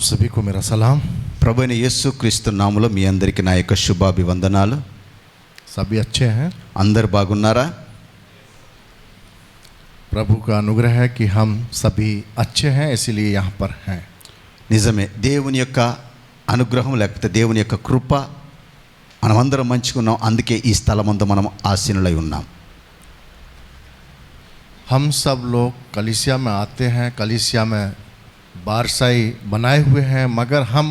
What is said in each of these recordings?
आप सभी को मेरा सलाम। ప్రభు అయిన యేసుక్రీస్తు నామములో మీ అందరికీ నా యొక్క శుభాభివందనాలు. सभी अच्छे हैं। అందరు బాగున్నారా? प्रभु का अनुग्रह है कि हम सभी अच्छे हैं, इसीलिए यहाँ पर हैं। నిజమే, దేవుని యొక్క అనుగ్రహం లేకపోతే దేవుని యొక్క కృప మనమందరం మంచుకున్నాం, అందుకే ఈ స్థలమందు మనం ఆసీనులై ఉన్నాం. हम सब लोग कलीसिया में आते हैं, कलीसिया में बारसाई बनाए हुए हैं, मगर हम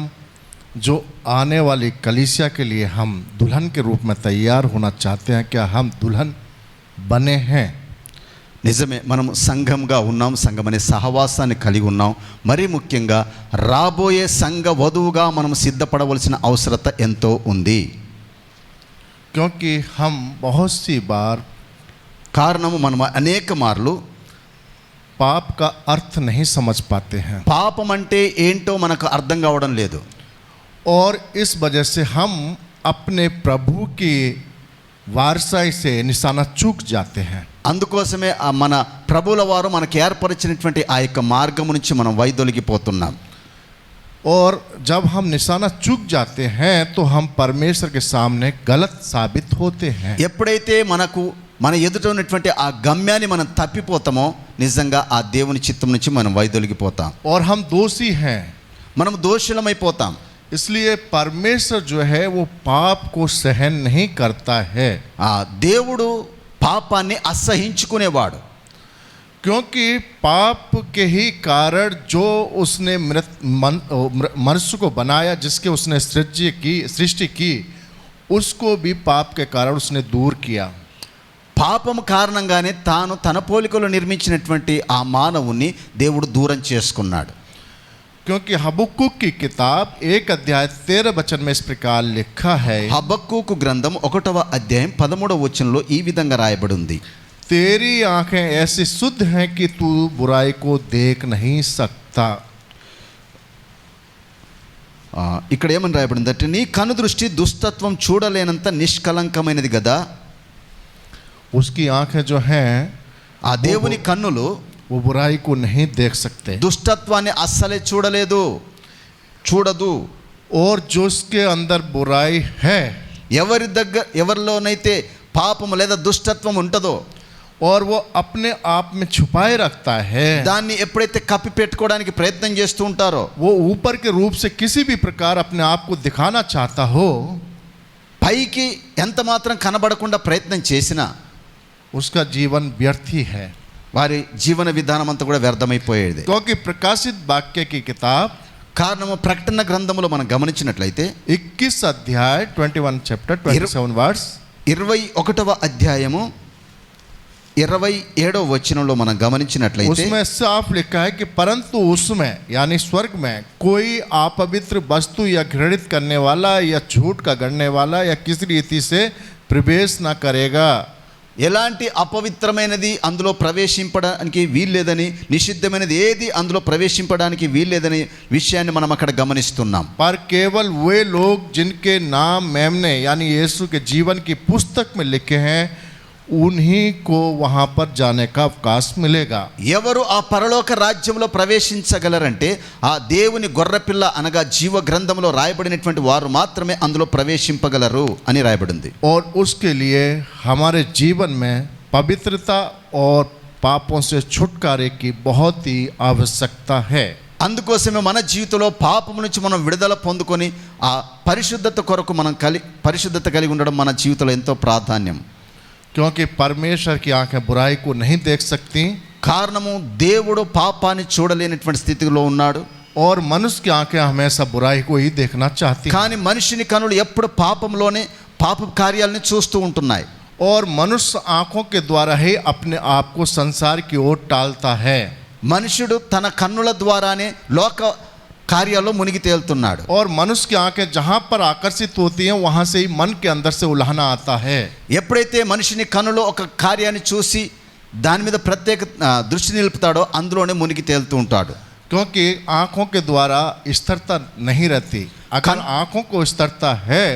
जो आने वाली कलीसिया के लिए हम दुल्हन के रूप में तैयार होना चाहते हैं। क्या हम दुल्हन बने हैं? నిజమే, మనం సంఘంగా ఉన్నాం, సంఘం అనే సహవాసాన్ని కలిగి ఉన్నాం. మరీ ముఖ్యంగా రాబోయే సంఘ వధువుగా మనం సిద్ధపడవలసిన అవసరత ఎంతో ఉంది. क्योंकि हम बहुत सी बार కారణము మనం అనేక మార్లు पाप का अर्थ नहीं समझ पाते हैं పాపం అంటే ఏంటో మనకు అర్థం కావడం లేదు. और इस वजह से हम अपने प्रभु की वारसाई से निशाना चूक जाते हैं। అందుకోసమే మన ప్రభువుల వారు మనకు ఏర్పరిచినటువంటి ఆ యొక్క మార్గం నుంచి మనం వైదొలిగిపోతున్నాం. और जब हम निशाना चूक जाते हैं तो हम परमेश्वर के सामने गलत साबित होते हैं। ఎప్పుడైతే మన ఎదుట ఉన్నటువంటి ఆ గమ్యాన్ని మనం తప్పిపోతామో నిజంగా ఆ దేవుని చిత్తం నుంచి మనం వైదొలిగిపోతాం. और हम दोषी हैं, మనం దోషులమైపోతాం. इसलिए परमेश्वर जो है वो पाप को सहन नहीं करता है। ఆ దేవుడు పాపాన్ని అసహించుకునేవాడు. क्योंकि पाप के ही कारण जो उसने मनुष्य को बनाया, जिसके उसने सृष्टि की, उसको भी पाप के कारण उसने दूर किया। పాపం కారణంగానే తాను తన పోలికలో నిర్మించినటువంటి ఆ మానవుని దేవుడు దూరం చేసుకున్నాడు. क्योंकि हबक्कुक की किताब 1 अध्याय 13 वचन में इस प्रकार लिखा है। హబక్కూకు గ్రంథం 1వ అధ్యాయం 13వ వచనంలో ఈ విధంగా రాయబడి ఉంది. तेरी आंखें ऐसी शुद्ध हैं कि तू बुराई को देख नहीं सकता। ఇక్కడ ఏమని రాయబడింది అంటే నీ కను దృష్టి దుష్టత్వం చూడలేనంత నిష్కలంకమైనది కదా. उसकी आंखें जो हैं, ఆ దేవుని కన్నులు वो बुराई को नहीं देख सकते దుష్టత్వాన్ని అస్సలే చూడదు. और जो उसके अंदर बुराई है, ఎవరిలోనైతే పాపము లేదా దుష్టత్వం ఉంటుందో और वो अपने आप में छुपाए रखता है, దాన్ని ఎప్పుడైతే కప్పి పెట్టుకోవడానికి ప్రయత్నం చేస్తూ ఉంటారో, वो ऊपर के रूप से किसी भी प्रकार अपने आप को दिखाना चाहता हो, పైకి ఎంత మాత్రం కనబడకుండా ప్రయత్నం చేసినా उसका जीवन व्यर्थ ही है। వారి జీవన విధానం అంతా కూడా వ్యర్థమైపోయేది. क्योंकि प्रकाशित वाक्य की किताब కారణము ప్రకటన గ్రంథములో మనం గమనించినట్లయితే 21 अध्याय 21 चैप्टर 27 वर्स 21వ అధ్యాయము 27వ వచనంలో మనం గమనించినట్లయితే उसमें साफ लिखा है कि परंतु उसमें यानी स्वर्ग में कोई अपवित्र वस्तु या घृणित करने वाला या झूठ का गढ़ने वाला या किसी रीति से प्रवेश न करेगा। ఎలాంటి అపవిత్రమైనది అందులో ప్రవేశింపడానికి వీల్లేదని, నిషిద్ధమైనది ఏది అందులో ప్రవేశింపడానికి వీల్లేదని విషయాన్ని మనం అక్కడ గమనిస్తున్నాం. पर केवल वे लोग जिनके नाम मेमने यानी यीशु के जीवन की पुस्तक में लिखे हैं, उन्हीं को वहां पर जाने का अवकाश मिलेगा। ఎవరు ఆ పరలోక రాజ్యంలో ప్రవేశించగలరంటే ఆ దేవుని గొర్రెపిల్ల అనగా జీవ గ్రంథంలో రాయబడినటువంటి వారు మాత్రమే అందులో ప్రవేశింపగలరు అని రాయబడింది. और उसके लिए हमारे जीवन में पवित्रता और पापों से छुटकारे की बहुत ही आवश्यकता है। అందుకోసమే మన జీవితంలో పాపం నుంచి మనం విడుదల పొందుకొని ఆ పరిశుద్ధత కొరకు మనం పరిశుద్ధత కలిగి ఉండడం మన జీవితంలో ఎంతో ప్రాధాన్యం. क्योंकि परमेश्वर की आंखें बुराई को नहीं देख सकती, కారణము దేవుడు పాపాన్ని చూడలేనటువంటి స్థితిలో ఉన్నాడు. और मनुष्य की आंखें हमेशा बुराई को ही देखना चाहती हैं। కానీ మనిషిని కనులు ఎప్పుడు పాపంలోనే పాప కార్యాలను చూస్తూ ఉంటున్నాయి. और मनुष्य आंखों के द्वारा ही अपने आप को संसार की ओर टालता है। మనుషుడు తన కన్నుల ద్వారానే లోక కార్యాల్లో మునిగి తేలుతున్నాడు. और मनुष्य की आंखें जहां पर आकर्षित होती हैं, वहां से ही मन के अंदर से उल्हाना आता है। ఎప్పుడైతే మనిషిని కన్నులో ఒక కార్యాన్ని చూసి దాని మీద ప్రత్యేక దృష్టి నిలుపుతాడో అందులోనే మునిగి తేలుతూ ఉంటాడు. क्योंकि आंखों के द्वारा स्थिरता नहीं रहती। अगर आंखों को स्थिरता है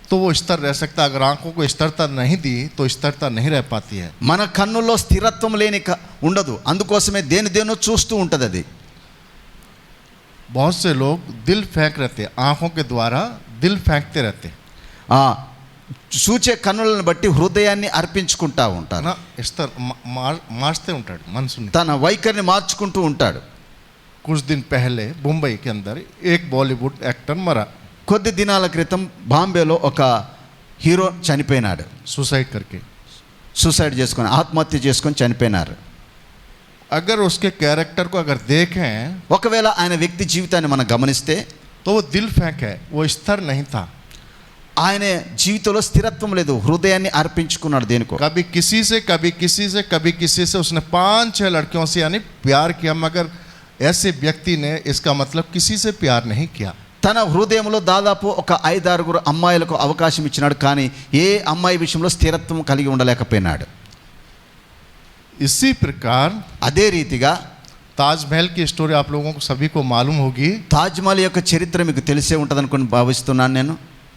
तो वो स्थिर रह सकता, अगर आंखों को स्थिरता नहीं दी तो स्थिरता नहीं रह पाती है। మన కన్నుల్లో స్థిరత్వం లేని ఉండదు, అందుకోసమే దేనిదేనో చూస్తూ ఉంటది. అది बहुत से लोग दिल फेंक रहते हैं, आंखों के द्वारा दिल फेंकते रहते हैं ఆ, చూచే కన్నులను బట్టి హృదయాన్ని అర్పించుకుంటా ఉంటారు. ना इस तरह मारते ఉంటాడు మనసుని. తన వైఖరిని మార్చుకుంటూ ఉంటాడు. कुछ दिन पहले मुंबई के अंदर एक बॉलीवुड एक्टर मरा కొద్ది దినాల క్రితం బాంబేలో ఒక హీరో చనిపోయినాడు. सुसाइड करके. సూసైడ్ చేసుకొని ఆత్మహత్య చేసుకొని చనిపోయినారు. अगर उसके कैरेक्टर को अगर देखें ఒకవేళ ఆయన వ్యక్తి జీవితాన్ని మనం గమనిస్తే तो वो दिल फेंक है, वो स्थिर नहीं था. ఆయన జీవితంలో స్థిరత్వం లేదు, హృదయాన్ని అర్పించుకున్నాడు దేనికో. कभी किसी से कभी किसी से कभी किसी से उसने 5-6 लड़कियों से यानी प्यार किया, मगर ऐसे व्यक्ति ने इसका मतलब किसी से प्यार नहीं किया. తన హృదయంలో దాదాపు ఒక 5-6 అమ్మాయిలకు అవకాశం ఇచ్చినాడు, కానీ ఏ అమ్మాయి విషయంలో స్థిరత్వం కలిగి ఉండలేకపోయినాడు. इसी प्रकार అదే రీతిగా ताजमहल की स्टोरी आप लोगों को सभी को मालूम होगी. తాజ్మహల్ యొక్క చరిత్ర మీకు తెలిసే ఉంటుంది అనుకుని భావిస్తున్నాను నేను.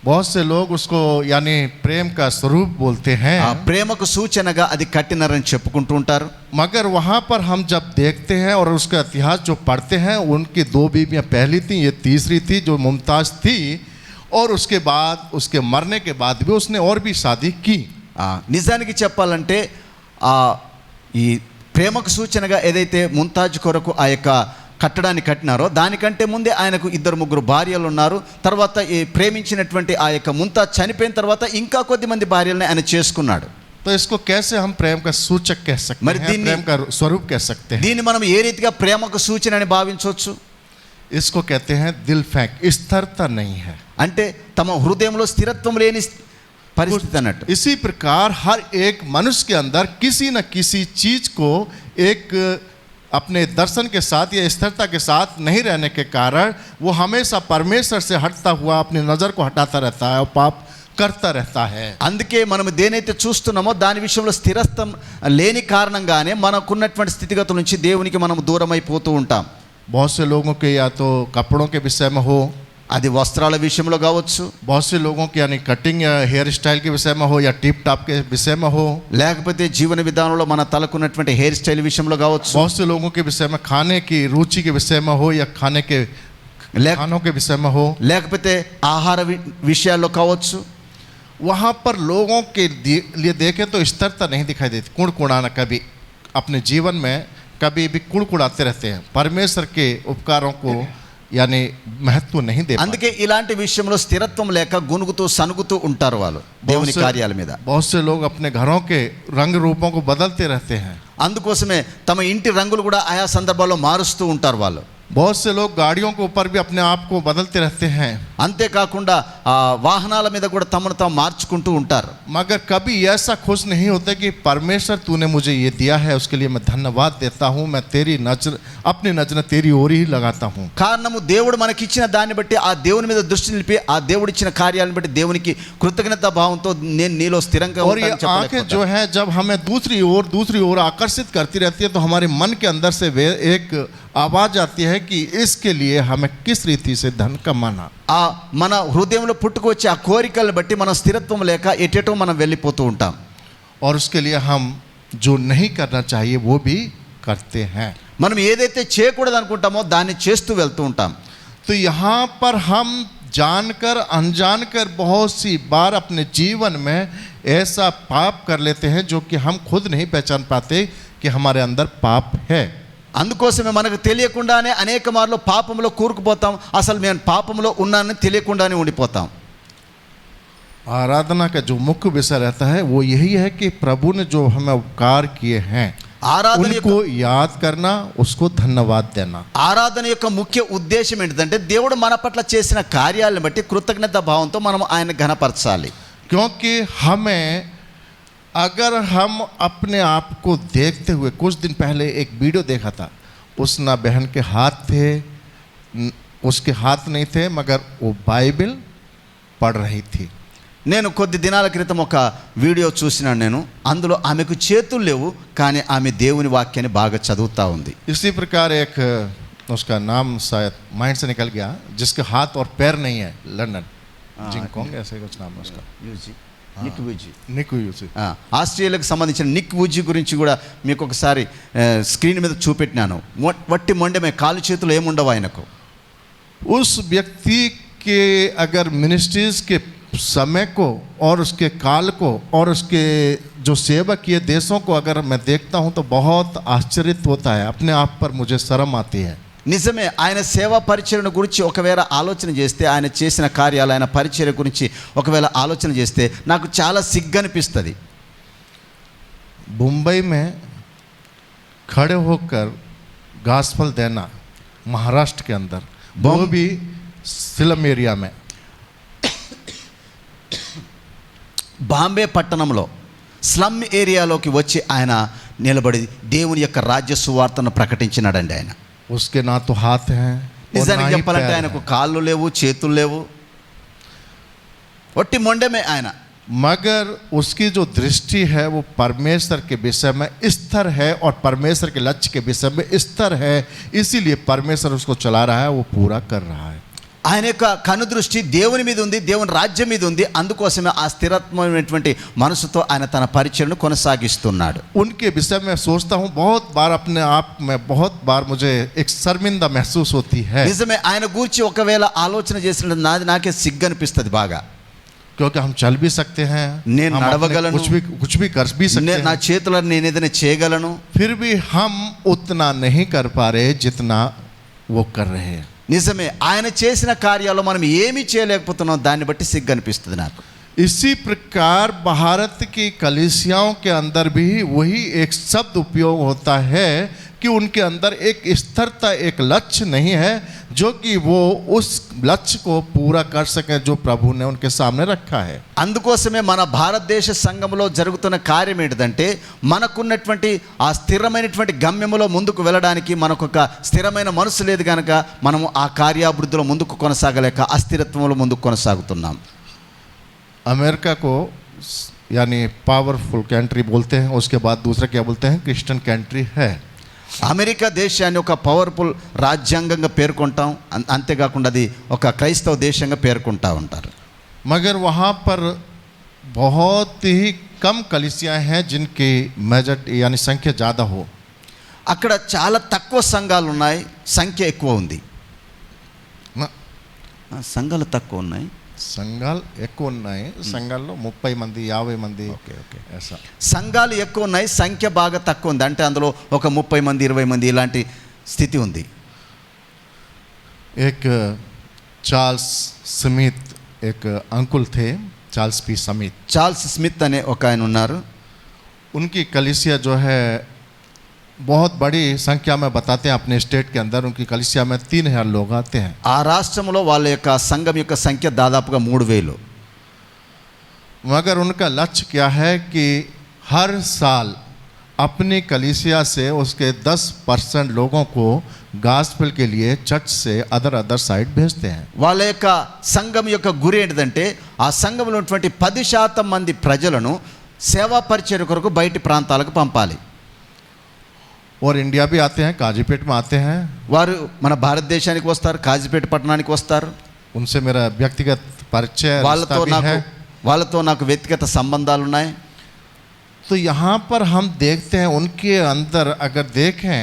बहुत से लोग उसको यानी प्रेम का स्वरूप बोलते हैं, ఆ ప్రేమకు సూచనగా అది కట్టినారని చెప్పుకుంటూ ఉంటారు. मगर वहाँ पर हम जब देखते हैं और उसका इतिहास जो पढ़ते हैं, उनकी 2 बीवियाँ पहली थी, ये तीसरी थी जो मुमताज़ थी, और उसके बाद उसके मरने के बाद भी उसने और भी शादी की. నిజానికి చెప్పాలంటే ఈ ప్రేమకు సూచనగా ఏదైతే ముంతాజ్ కొరకు ఆ యొక్క కట్టడాన్ని కట్టినారో దానికంటే ముందే ఆయనకు 2-3 భార్యలు ఉన్నారు. తర్వాత ఈ ప్రేమించినటువంటి ఆ యొక్క ముంతాజ్ చనిపోయిన తర్వాత ఇంకా కొద్దిమంది భార్యలను ఆయన చేసుకున్నాడు. तो इसको कैसे हम प्रेम का सूचक कह सकते मगर हैं, प्रेम का स्वरूप कह सकते हैं? దీన్ని మనం ఏ రీతిగా ప్రేమకు సూచన అని భావించవచ్చు? इसको कहते हैं दिल फेंक. स्थिरता नहीं है. అంటే తమ హృదయంలో స్థిరత్వం లేని పరిస్థితి అన్నట్టు. इसी प्रकार हर एक मनुष्य के अंदर किसी न किसी चीज को एक अपने दर्शन के साथ या स्थिरता के साथ नहीं रहने के कारण वो हमेशा परमेश्वर से हटता हुआ अपनी नज़र को हटाता रहता है और पाप करता रहता है. అందుకే మనం దేనైతే చూస్తున్నామో దాని విషయంలో స్థిరత్వం లేని కారణంగానే మనకున్నటువంటి స్థితిగతుల నుంచి దేవునికి మనం దూరం అయిపోతూ ఉంటాం. बहुत से लोगों के या तो कपड़ों के विषय में हो, అది వస్త్రాల విషయంలో కావచ్చు, बहुत से लोगों की यानी कटिंग या हेयर स्टाइल के विषय में हो, या टिप टॉप के विषय में हो, లేకపోతే జీవన విధానంలో మన తలకున్నటువంటి హెయిర్ స్టైల్ విషయంలో కావచ్చు, बहुत से लोगों के विषय में खाने की रुचि के विषय में हो, या खाने के खानों के विषय में हो, లేకపోతే ఆహార విషయాల్లో కావచ్చు. वहाँ पर लोगों के लिए देखें तो स्थिरता नहीं दिखाई देती. कुड़कुड़ाना कभी अपने जीवन में कभी भी कुड़कुड़ाते रहते हैं, परमेश्वर के उपकारों को यानी महत्व नहीं दे. అందుకే ఇలాంటి విషయంలో స్థిరత్వం లేక గునుగుతూ సనుగుతూ ఉంటారు వాళ్ళు దేవుని కార్యాల మీద. बहुत से लोग अपने घरों के रंग रूपों को बदलते रहते हैं. అందుకోసమే తమ ఇంటి రంగులు కూడా ఆయా సందర్భాల్లో మారుస్తూ ఉంటారు వాళ్ళు. बहुत से लोग गाड़ियों के ऊपर भी अपने आप को बदलते रहते हैं. అంతేకాకుండా వాహనాల మీద కూడా తమను తాము మార్చుకుంటూ ఉంటారు. मगर कभी ऐसा खुश नहीं होते कि परमेश्वर तूने मुझे ये दिया है, उसके लिए मैं धन्यवाद देता हूँ, मैं तेरी नजर अपनी नजर तेरी ओर ही लगाता हूँ. కారణము దేవుడు మనకిచ్చిన దాన్ని బట్టి ఆ దేవుని మీద దృష్టి నిలిపి ఆ దేవుడిచ్చిన కార్యాలను బట్టి దేవునికి కృతజ్ఞతా భావంతో నేను నీలో స్థిరంగా और ये आंखें जो है जब हमें दूसरी ओर आकर्षित करती रहती है, तो हमारे मन के अंदर से वे एक आवाज आती है कि इसके लिए हमें किस रीति से धन कमाना. ఆ మన హృదయంలో పుట్టుకొచ్చే ఆ కోరికలను బట్టి మనం స్థిరత్వం లేక ఎటేటో మనం వెళ్ళిపోతూ ఉంటాం. और उसके लिए हम जो नहीं करना चाहिए वो भी करते हैं. మనం ఏదైతే చేయకూడదు అనుకుంటామో దాన్ని చేస్తూ వెళ్తూ ఉంటాం. तो यहाँ पर हम जानकर अनजानकर बहुत सी बार अपने जीवन में ऐसा पाप कर लेते हैं जो कि हम खुद नहीं पहचान पाते कि हमारे अंदर पाप है. అందుకోసమే మనకు తెలియకుండానే అనేక మార్లు పాపంలో కూరుకుపోతాం. అసలు నేను పాపంలో ఉన్నానని తెలియకుండానే ఉండిపోతాం. आराधना का जो मुख्य विषय रहता है वो यही है कि प्रभु ने जो हमें उपकार किए हैं उनको याद करना, उसको धन्यवाद देना. ఆరాధన యొక్క ముఖ్య ఉద్దేశం ఏంటంటే దేవుడు మన పట్ల చేసిన కార్యాలను బట్టి కృతజ్ఞత భావంతో మనం ఆయన ఘనపరచాలి. क्योंकि हमें अगर हम अपने आप को देखते हुए, कुछ दिन पहले एक वीडियो देखा था, उस ना बहन के हाथ थे, उसके हाथ नहीं थे, मगर वो बाइबल पढ़ रही थी. నేను కొద్ది దినాల క్రితం ఒక వీడియో చూసినాను. నేను అందులో ఆమెకు చేతులు లేవు, కానీ ఆమె దేవుని వాక్యాన్ని బాగా చదువుతూ ఉంది. इसी प्रकार एक उसका नाम शायद माइंड से निकल गया, जिसके हाथ और पैर नहीं है, लंदन जिंगकोंग ऐसे कुछ नाम है उसका, నిక్ వూజీ. ఆస్ట్రేలియాకు సంబంధించిన నిక్ వూజీ గురించి కూడా మీకు ఒకసారి స్క్రీన్ మీద చూపెట్టినాను. వట్టి మొండమే, కాలు చేతులు ఏముండవు ఆయనకు. उस व्यक्ति के अगर मिनिस्ट्रीज के समय को और उसके काल को और उसके जो सेवा किए देशों को अगर मैं देखता हूं तो बहुत आश्चर्य होता है, अपने आप पर मुझे शर्म आती है। నిజమే, ఆయన సేవా పరిచర్యను గురించి ఒకవేళ ఆలోచన చేస్తే, ఆయన చేసిన కార్యాలు, ఆయన పరిచర్య గురించి ఒకవేళ ఆలోచన చేస్తే నాకు చాలా సిగ్గనిపిస్తుంది. मुंबई में खड़े होकर गास्पल देना महाराष्ट्र के अंदर, वो भी स्लम एरिया में, బాంబే పట్టణంలో స్లమ్ ఏరియాలోకి వచ్చి ఆయన నిలబడి దేవుని యొక్క రాజ్య సువార్తను ప్రకటించినాడండి. ఆయన उसके ना तो हाथ हैं और నిజానికి ना ही చెప్పాలంటే पैर ఆయనకు हैं। కాళ్ళు లేవు, చేతులు లేవు, ఒట్టి మొండమే ఆయన. मगर उसकी जो दृष्टि है वो परमेश्वर के विषय में स्थिर है और परमेश्वर के लक्ष्य के विषय में स्थिर है, इसीलिए परमेश्वर उसको चला रहा है, वो पूरा कर रहा है। ఆయన యొక్క కను దృష్టి దేవుని మీద ఉంది, దేవుని రాజ్యం మీద ఉంది. అందుకోసమే ఆ స్థిరత్వమైనటువంటి మనసుతో ఆయన తన పరిచయను కొనసాగిస్తున్నాడు. उनके विषय में सोचता हूँ बहुत बार, अपने आप में बहुत बार मुझे एक शर्मिंदा महसूस होती है, నిజమే, ఆయన గూర్చి ఒకవేళ ఆలోచన చేసినట్టు నాకే సిగ్గు అనిపిస్తుంది బాగా. क्योंकि हम चल भी सकते हैं, నేను हम अपने నడవగలను, कुछ भी कर भी सकते నా हैं, చేతులను నేను ఏదైనా చేయగలను. फिर भी हम उतना नहीं कर पा रहे जितना वो कर रहे हैं। నిజమే, ఆయన చేసిన కార్యాల్లో మనం ఏమీ చేయలేకపోతున్నాం, దాన్ని బట్టి సిగ్గు అనిపిస్తుంది నాకు. इसी प्रकार भारत की कलीसियाओं के अंदर भी वही एक शब्द उपयोग होता है कि उनके अंदर एक स्थिरता, एक लक्ष्य नहीं है जो कि वो उस लक्ष्य को पूरा कर सकें जो प्रभु ने उनके सामने रखा है। అందుకోసమే మన భారతదేశ సంఘంలో జరుగుతున్న కార్యం ఏంటిదంటే, మనకున్నటువంటి ఆ స్థిరమైనటువంటి గమ్యములో ముందుకు వెళ్ళడానికి మనకు ఒక స్థిరమైన మనసు లేదు కనుక మనము ఆ కార్యాభివృద్ధిలో ముందుకు కొనసాగలేక అస్థిరత్వంలో ముందుకు కొనసాగుతున్నాం. अमेरिका को यानी पावरफुल कंट्री बोलते हैं, उसके बाद दूसरा क्या बोलते हैं, क्रिश्चियन कंट्री है। అమెరికా దేశాన్ని ఒక పవర్ఫుల్ రాజ్యాంగంగా పేర్కొంటాం, అంతేకాకుండా అది ఒక క్రైస్తవ దేశంగా పేర్కొంటా ఉంటారు. मगर वहाँ पर बहुत ही कम कलीसियाँ हैं जिनकी मेजॉरिटी यानी संख्या ज़्यादा हो। అక్కడ చాలా తక్కువ సంఘాలు ఉన్నాయి, సంఖ్య ఎక్కువ ఉంది. సంఘాలు తక్కువ ఉన్నాయి, సంఘాలు ఎక్కువ ఉన్నాయి, సంఘాల్లో 30 మంది 50 మంది ऐसा। సంఘాలు ఎక్కువ ఉన్నాయి, సంఖ్య బాగా తక్కువ ఉంది. అంటే అందులో ఒక 30 మంది 20 మంది ఇలాంటి స్థితి ఉంది. एक चार्ल्स स्मिथ एक अंकुल थे, Charles P Smith, Charles Smith అనే ఒక ఆయన ఉన్నారు. उनकी कलीसिया जो है बहुत बड़ी संख्या में बताते हैं, अपने स्टेट के अंदर उनकी कलीसिया में 3000 लोग आते हैं। ఆ రాష్ట్రంలో వాళ్ళ యొక్క సంఘం యొక్క సంఖ్య దాదాపుగా 3000. मगर उनका लक्ष्य क्या है कि हर साल अपनी कलीसिया से उसके 10% लोगों को गास्पेल के लिए चर्च से अदर साइड भेजते हैं। వాళ్ళ యొక్క సంఘం యొక్క గురి ఏంటిదంటే, ఆ సంఘంలో ఉన్నటువంటి 10% మంది ప్రజలను సేవా పరిచర్య కొరకు బయటి ప్రాంతాలకు పంపాలి. और इंडिया भी आते हैं, काजीपेट में आते हैं, వారు మన భారతదేశానికి వస్తారు, కాజీపేట పట్టణానికి వస్తారు. उनसे मेरा व्यक्तिगत परिचय వాళ్ళతో रिश्ता भी है। నాకు వ్యక్తిగత సంబంధాలు ఉన్నాయి. तो यहाँ पर हम देखते हैं उनके अंदर अगर देखें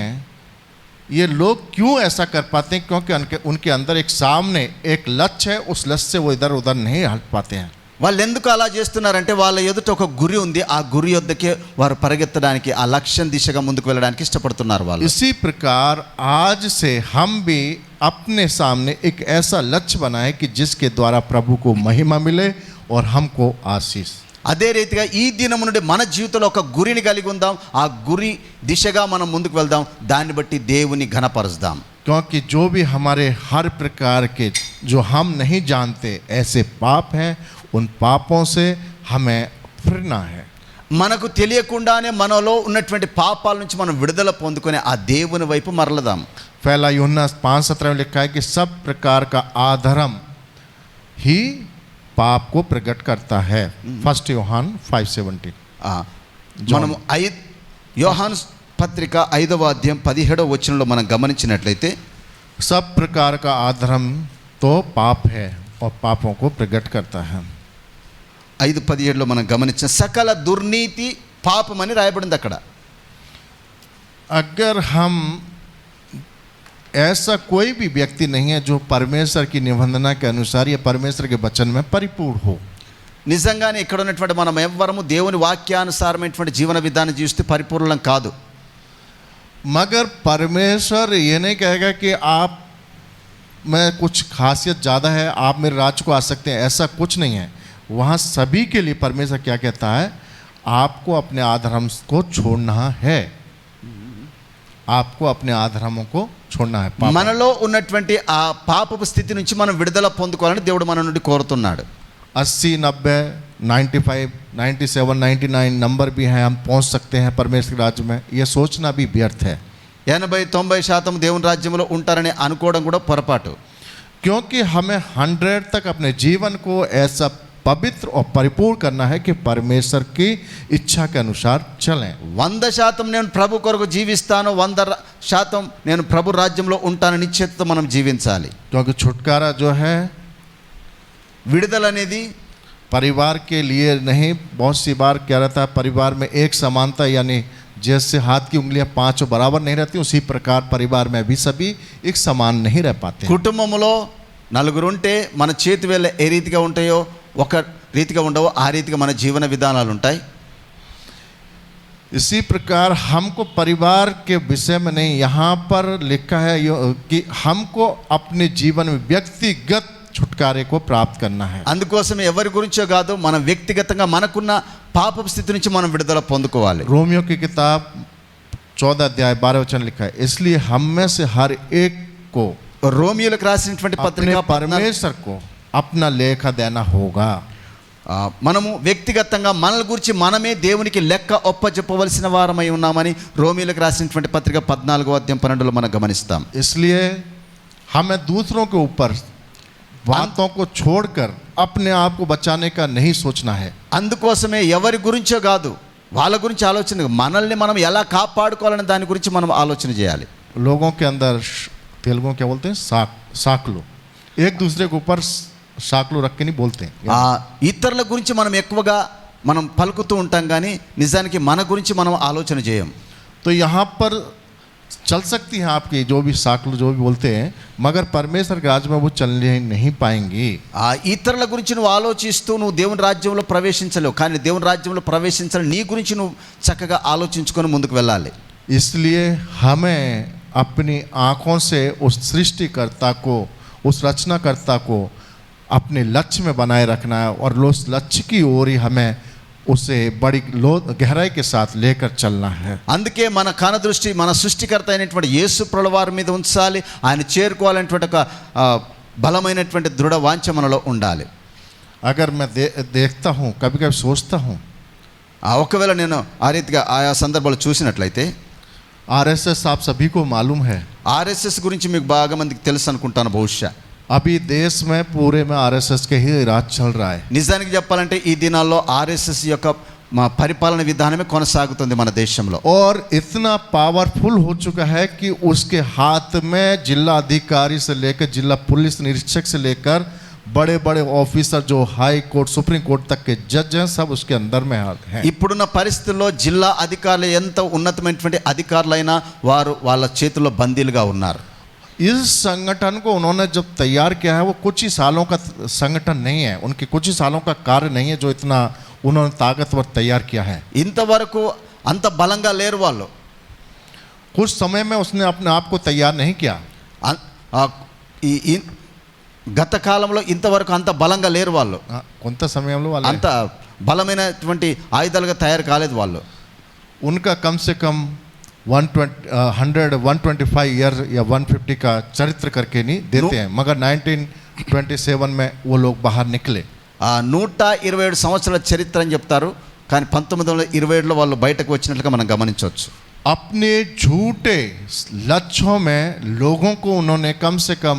ये लोग क्यों ऐसा कर पाते हैं, क्योंकि उनके अंदर एक सामने एक लक्ष्य है, उस लक्ष्य से वो इधर उधर नहीं हट पाते हैं। వాళ్ళు ఎందుకు అలా చేస్తున్నారంటే, వాళ్ళ ఎదుట ఒక గురి ఉంది, ఆ గురి వద్దకే వారు పరిగెత్తడానికి, ఆ లక్ష్యం దిశగా ముందుకు వెళ్ళడానికి ఇష్టపడుతున్నారు వాళ్ళు. इसी प्रकार आज से हम भी अपने सामने एक ऐसा लक्ष्य बनाए कि जिसके द्वारा प्रभु को महिमा मिले और हमको आशीष। అదే రీతిగా ఈ దినం నుండి మన జీవితంలో ఒక గురిని కలిగి ఉందాం, ఆ గురి దిశగా మనం ముందుకు వెళ్దాం, దాన్ని బట్టి దేవుని ఘనపరుస్తాం. क्योंकि जो भी हमारे हर प्रकार के जो हम नहीं जानते ऐसे पाप हैं, उन पापों से हमें फिरना है। మనకు తెలియకుండానే మనలో ఉన్నటువంటి పాపాల నుంచి మనం విడుదల పొందుకొని ఆ దేవుని వైపు మరలదాం. पहला यूहन्ना 5:17 में लिखा है कि सब प्रकार का अधर्म ही पाप को प्रकट करता है। 1 यूहन्ना 5:17। మనము యోహాను పత్రిక 5వ అధ్యాయం 17వ వచనంలో మనం గమనించినట్లయితే, सब प्रकार का अधर्म तो पाप है और पापों को प्रकट करता है। 5:17లో మనం గమనించిన సకల దుర్నీతి పాపమని రాయబడింది అక్కడ. अगर हम ऐसा कोई भी व्यक्ति नहीं है जो परमेश्वर की निबंधना के अनुसार या परमेश्वर के वचन में परिपूर्ण हो। నిజంగానే ఇక్కడ ఉన్నటువంటి మనం ఎవ్వరము దేవుని వాక్యానుసారమైనటువంటి జీవన విధానం జీవిస్తే పరిపూర్ణం కాదు. मगर परमेश्वर ये नहीं कहेगा कि आप में कुछ खासियत ज़्यादा है, आप मेरे राज्य को आ सकते हैं, ऐसा कुछ नहीं है। वहाँ सभी के लिए परमेश्वर क्या कहता है, आपको अपने आधर्म को छोड़ना है, आपको अपने आधर्मों को छोड़ना है। మనలో ఉన్నటువంటి ఆ పాపపు స్థితి నుంచి మనం విడుదల పొందుకోవాలని దేవుడు మన నుండి కోరుతున్నాడు. 80, 90, 95, 97, 99 नंबर भी हैं, हम पहुंच सकते हैं परमेश्वर के राज्य में, ये सोचना भी व्यर्थ है। 80-90% దేవుని రాజ్యంలో ఉంటారని అనుకోవడం కూడా పొరపాటు. क्योंकि हमें 100 तक अपने जीवन को ऐसा पवित्र और परिपूर्ण करना है कि परमेश्वर की इच्छा के अनुसार चलें। 100% నేను ప్రభు కొరకు జీవిస్తాను, 100% నేను ప్రభు రాజ్యంలో ఉంటాను నిశ్చయతతో మనం జీవించాలి. क्योंकि छुटकारा जो है విడుదల అనేది परिवार के लिए नहीं। बहुत सी बार क्या रहता है, परिवार में एक समानता, यानी जैसे हाथ की उंगलियां 5 बराबर नहीं रहती, उसी प्रकार परिवार में भी सभी एक समान नहीं रह पाते। కుటుంబంలో నలుగురు ఉంటే మన చేతి వేళ్ళ ఏ రీతిగా ఉంటాయో ఒక రీతిగా ఉండవో ఆ రీతిగా మన జీవన విధానాలు ఉంటాయి. इसी प्रकार हमको परिवार के विषय में नहीं, यहाँ पर लिखा है कि हमको अपने जीवन में व्यक्तिगत छुटकारे को प्राप्त करना है। అందుకోసం ఎవరి గురించో కాదు, మన వ్యక్తిగతంగా మనకున్న పాపపు స్థితి నుంచి మనం విడుదల పొందుకోవాలి. रोमियो की किताब 14 अध्याय 12 वचन लिखा है, इसलिए हम में से हर एक को రోమియోలకు రాసినటువంటి अपने పత్రిక परमेश्वर को अपना लेखा देना होगा। మనము వ్యక్తిగతంగా మనల గురించి మనమే దేవునికి లెక్క ఒప్పజెప్పవలసిన వారమై ఉన్నామని రోమియోలకు రాసినటువంటి పత్రిక 14వ అధ్యాయం 12లో మనం గమనిస్తాం. इसलिए हमें दूसरों के ऊपर बातों को छोड़कर अपने आप को बचाने का नहीं सोचना है। అందుకోసమే ఎవరి గురించో కాదు, వాళ్ళ గురించి ఆలోచన, మనల్ని మనం ఎలా కాపాడుకోవాలనే దాని గురించి మనం ఆలోచన చేయాలి. लोगों के अंदर तेलुगु में क्या बोलते हैं, साकलो, एक दूसरे के ऊपर साकलो रख के नहीं बोलते हैं। ఇతరుల గురించి మనం ఎక్కువగా మనం పలుకుతూ ఉంటాం కానీ నిజానికి మన గురించి మనం ఆలోచన చేయం. तो यहाँ पर चल सकती हैं आपकी जो भी साकलो जो भी बोलते हैं, मगर परमेश्वर के राज्य में वो चलने नहीं पाएंगी। ఇతరుల గురించి నువ్వు ఆలోచిస్తూ నువ్వు దేవుని రాజ్యంలో ప్రవేశించలేవు, కానీ దేవుని రాజ్యంలో ప్రవేశించాలి నీ గురించి నువ్వు చక్కగా ఆలోచించుకొని ముందుకు వెళ్ళాలి. इसलिए हमें अपनी आँखों से उस सृष्टिकर्ता को, उस रचनाकर्ता को अपने लक्ष्य में बनाए रखना है, और उस लक्ष्य की ओर ही हमें उसे बड़ी गहराई के साथ लेकर चलना है। అందుకే మన కన దృష్టి మన సృష్టికర్త అయినటువంటి యేసు ప్రభువారి మీద ఉంచాలి, ఆయన చేరుకోవాలనేటువంటి ఒక బలమైనటువంటి దృఢ వాంఛ మనలో ఉండాలి. अगर मैं देखता हूँ, कभी कभी सोचता हूँ, ఒకవేళ నేను ఆ రీతిగా ఆయా సందర్భాలు చూసినట్లయితే, RSS आप सभी को मालूम है, ఆర్ఎస్ఎస్ గురించి మీకు బాగా మందికి తెలుసు అనుకుంటాను బహుశా. अभी देश में पूरे में RSS के ही राज चल रहा है। నిజానికి చెప్పాలంటే ఈ దినాల్లో ఆర్ఎస్ఎస్ యొక్క మా పరిపాలన విధానమే కొనసాగుతుంది మన దేశంలో. और इतना पावरफुल हो चुका है कि उसके हाथ में जिला अधिकारी से लेकर जिला पुलिस निरीक्षक से लेकर बड़े बड़े ऑफिसर जो हाई कोर्ट सुप्रीम कोर्ट तक के जज हैं, सब उसके अंदर में हैं। ఇప్పుడున్న పరిస్థితుల్లో జిల్లా అధికారులు ఎంత ఉన్నతమైనటువంటి అధికారులైనా వారు వాళ్ళ చేతుల్లో బందీలుగా ఉన్నారు. इस संगठन को उन्होंने जब तैयार किया है, वो कुछ ही सालों का संगठन नहीं है, उनके कुछ ही सालों का कार्य नहीं है जो इतना उन्होंने ताकतवर तैयार किया है। ఇంతవరకు అంత బలంగా లేరు వాళ్ళు. कुछ समय में उसने अपने आप को तैयार नहीं किया। గత కాలంలో ఇంతవరకు అంత బలంగా లేరు వాళ్ళు. కొంత సమయంలో వాళ్ళు అంత బలమైనటువంటి ఆయుధాలుగా తయారు కాలేదు వాళ్ళు. उनका कम से कम 125 ईयर या 150 का चरित्र करके नहीं देते हैं, मगर 1927 में वो लोग बाहर निकले। 127 సంవత్సరాల చరిత్ర అని చెప్తారు, కానీ 1927లో వాళ్ళు బయటకు వచ్చినట్లుగా మనం గమనించవచ్చు. अपने झूठे लक्ष्यों में लोगों को उन्होंने कम से कम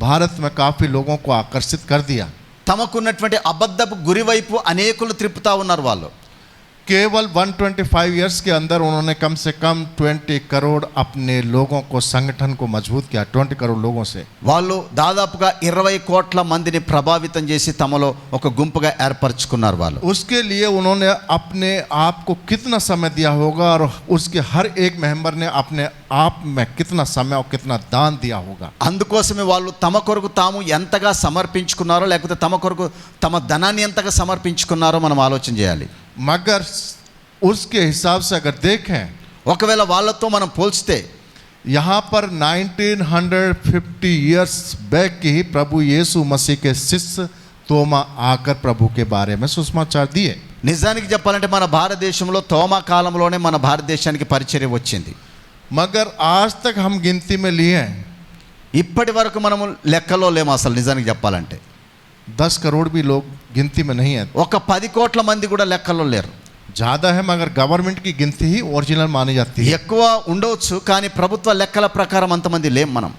भारत में काफ़ी लोगों को आकर्षित कर दिया। తమకున్నటువంటి అబద్ధపు గురి వైపు అనేకులు త్రిప్పుతా ఉన్నారు వాళ్ళు. केवल 125 इयर्स के अंदर उन्होंने कम से कम 20 करोड़ अपने लोगों को, संगठन को मजबूत किया, 20 करोड़ लोगों से। వాళ్ళు దాదాపుగా 20 కోట్ల మందిని ప్రభావితం చేసి తమలో ఒక గుంపుగా ఏర్పరచుకున్నారు వాళ్ళు. उसके लिए उन्होंने अपने आप को कितना समय दिया होगा और उसके हर एक मेंबर ने अपने आप में कितना समय और कितना दान दिया होगा। అందుకోసమే వాళ్ళు తమ కొరకు తాము ఎంతగా సమర్పించుకున్నారో, లేకపోతే తమ కొరకు తమ ధనాన్ని ఎంతగా సమర్పించుకున్నారో మనం ఆలోచన చేయాలి. मगर उसके हिसाब से अगर देखें, ఒకవేళ వాళ్ళతో మనం పోల్చితే यहाँ पर 1950 इयर्स बैक की ही प्रभु यीशु मसीह के शिष्य तोमा आकर प्रभु के बारे में सुसमाचार दिए। నిజానికి చెప్పాలంటే మన భారతదేశంలో తోమా కాలంలోనే మన భారతదేశానికి పరిచర్య వచ్చింది. मगर आज तक हम गिनती में लिए ఇప్పటి వరకు మనము లెక్కలో లేము అసలు నిజానికి చెప్పాలంటే. 10 करोड़ भी लोग गिनती में नहीं है, ఒక 10 కోట్ల మంది కూడా లెక్కలో లేరు. ज़्यादा है मगर गवर्नमेंट की गिनती ही ओरिजिनल मानी जाती है। ఎక్కువ ఉండవచ్చు, కానీ ప్రభుత్వ లెక్కల ప్రకారం అంతమంది లేం మనం.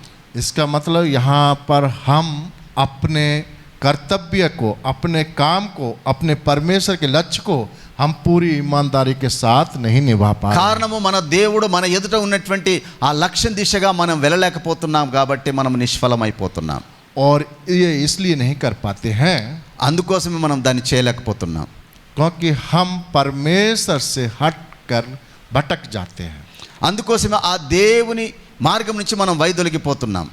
इसका मतलब यहाँ पर हम अपने कर्तव्य को, अपने काम को, अपने परमेश्वर के लक्ष्य को हम पूरी ईमानदारी के साथ नहीं निभा पा रहे। కారణము మన దేవుడు మన ఎదుట ఉన్నటువంటి ఆ లక్ష్యం దిశగా మనం వెళ్ళలేకపోతున్నాం కాబట్టి మనం నిష్ఫలమైపోతున్నాం. और ये इसलिए नहीं कर पाते हैं అందుకోసమే మనం దాన్ని చేయలేకపోతున్నాం. क्योंकि हम परमेश्वर से हट कर भटक जाते हैं। అందుకోసమే ఆ దేవుని మార్గం నుంచి మనం వైదొలిగిపోతున్నాం.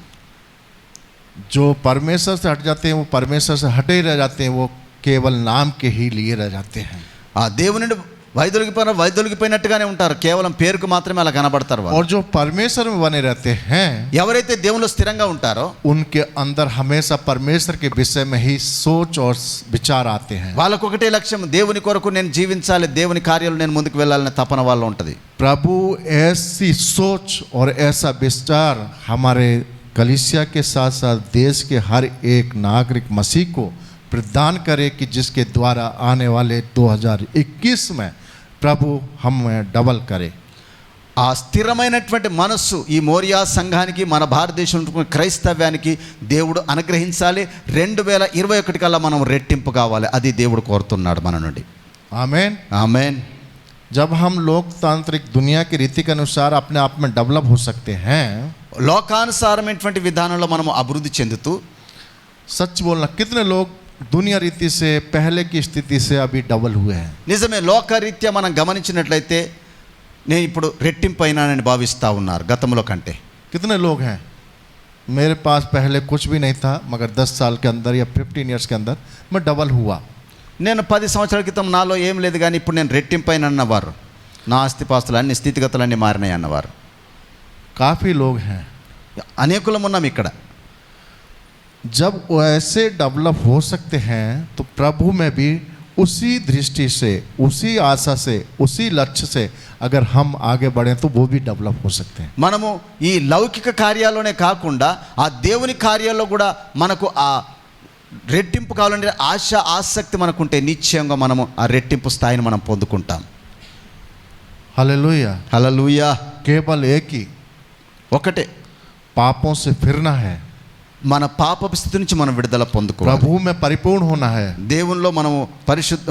जो परमेश्वर से हट जाते हैं वो परमेश्वर से हटे ही रह जाते हैं, वो केवल नाम के ही लिए रह जाते हैं। ఆ దేవుని నుండి వైదొలిగిపోయినట్టుగానే ఉంటారు, కేవలం పేరుకు మాత్రమే అలా కనబడతారు వాళ్ళు. और जो परमेश्वर में बने रहते हैं, ఎవరైతే దేవునిలో స్థిరంగా ఉంటారో उनके अंदर हमेशा परमेश्वर के विषय में ही सोच और विचार आते हैं। వాళ్ళకు ఒకటే లక్ష్యం, దేవుని కొరకు నేను జీవించాలి, దేవుని కార్యాలు నేను ముందుకు వెళ్ళాలనే తపన వాళ్ళలో ఉంటుంది. प्रभु ऐसी सोच और ऐसा विचार हमारे कलीसिया के साथ साथ देश के हर एक नागरिक मसीह को प्रदान करे कि जिसके द्वारा आने वाले 2021 में प्रभु हमें डबल करे। ఆ స్థిరమైనటువంటి మనస్సు ఈ మోరియా సంఘానికి, మన భారతదేశంలో క్రైస్తవ్యానికి దేవుడు అనుగ్రహించాలి. 2021 కల్లా మనం రెట్టింపు కావాలి, అది దేవుడు కోరుతున్నాడు మన నుండి. आमीन। ఆమేన్. जब हम लोकतांत्रिक दुनिया की रीति के अनुसार अपने आप में डेवलप हो सकते हैं, లోకానుసారమైనటువంటి విధానంలో మనం అభివృద్ధి చెందుతూ, सच बोलना कितने लोग दुनिया रीति से पहले की स्थिति से अभी डबल हुए हैं। నిజమే, లోకరీత్యా మనం గమనించినట్లయితే నేను ఇప్పుడు రెట్టింపు అయినానని భావిస్తూ ఉన్నారు గతంలో కంటే. कितने लोग हैं, मेरे पास पहले कुछ भी नहीं था मगर 10 साल के अंदर या 15 इयर्स के अंदर मैं डबल हुआ। నేను 10 సంవత్సరాల క్రితం నాలో ఏం లేదు, కానీ ఇప్పుడు నేను రెట్టింపు అయిన అన్నవారు, నా ఆస్తిపాస్తులు అన్ని స్థితిగతులన్నీ మారినాయి అన్నవారు काफ़ी लोग हैं। అనేకులం ఉన్నాం ఇక్కడ. जब ऐसे डेवलप हो सकते हैं तो प्रभु में भी उसी दृष्टि से, उसी आशा से, उसी लक्ष्य से अगर हम आगे बढ़ें तो वो भी डेवलप हो सकते हैं। మనము ఈ లౌకిక కార్యాల్లోనే కాకుండా ఆ దేవుని కార్యాల్లో కూడా మనకు ఆ రెట్టింపు కావాలంటే ఆశ, ఆసక్తి మనకుంటే నిశ్చయంగా మనము ఆ రెట్టింపు స్థాయిని మనం పొందుకుంటాం. हालेलुया। హల్లెలూయా. केवल एक ही, ఒకటే, पापों से फिरना है, మన పాపపు స్థితి నుంచి మనం విడుదల పొందుకోవాలి. प्रभु में परिपूर्ण होना है, దేవునిలో మనము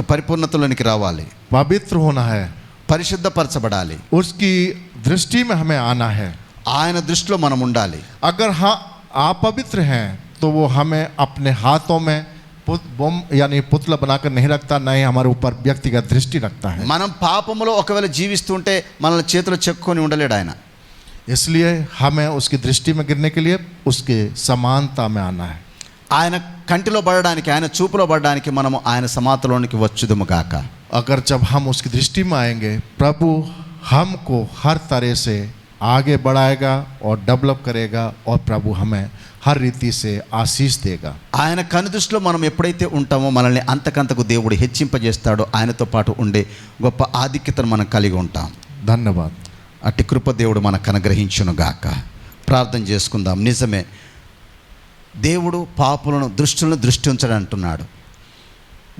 పరిపూర్ణతలోనికి రావాలి, पवित्र होना है, పరిశుద్ధపరచబడాలి, उसकी दृष्टि में हमें आना है। ఆయన దృష్టిలో మనం ఉండాలి. अगर हाँ अपवित्र हैं तो वो हमें अपने हाथों में बम यानी पुतला बनाकर नहीं रखता, न ही हमारे ऊपर व्यक्तिगत दृष्टि रखता है। మనం పాపములో ఒకవేళ జీవిస్తుంటే మనల్ని చేతిలో చెక్కుకొని ఉండలేడు ఆయన. इसलिए हमें उसकी दृष्टि में गिरने के लिए उसके समानता में आना है। ఆయన కంటిలో పడడానికి, ఆయన చూపులో పడడానికి మనము ఆయన సమానతలోనికి వచ్చుదుము గాక. अगर जब हम उसकी दृष्टि में आएंगे, प्रभु हमको हर तरह से आगे बढ़ाएगा और डेवलप करेगा और प्रभु हमें हर रीति से आशीष देगा। ఆయన కనుదృష్టిలో మనం ఎప్పుడైతే ఉంటామో మనల్ని అంతకంతకు దేవుడు హెచ్చింపజేస్తాడో, ఆయనతో పాటు ఉండే గొప్ప ఆధిక్యతను మనం కలిగి ఉంటాం. धन्यवाद। అట్టి కృప దేవుడు మనకు అనుగ్రహించును గాక. ప్రార్థన చేసుకుందాం. నిజమే, దేవుడు పాపులను దృష్టి ఉంచడం అంటున్నాడు.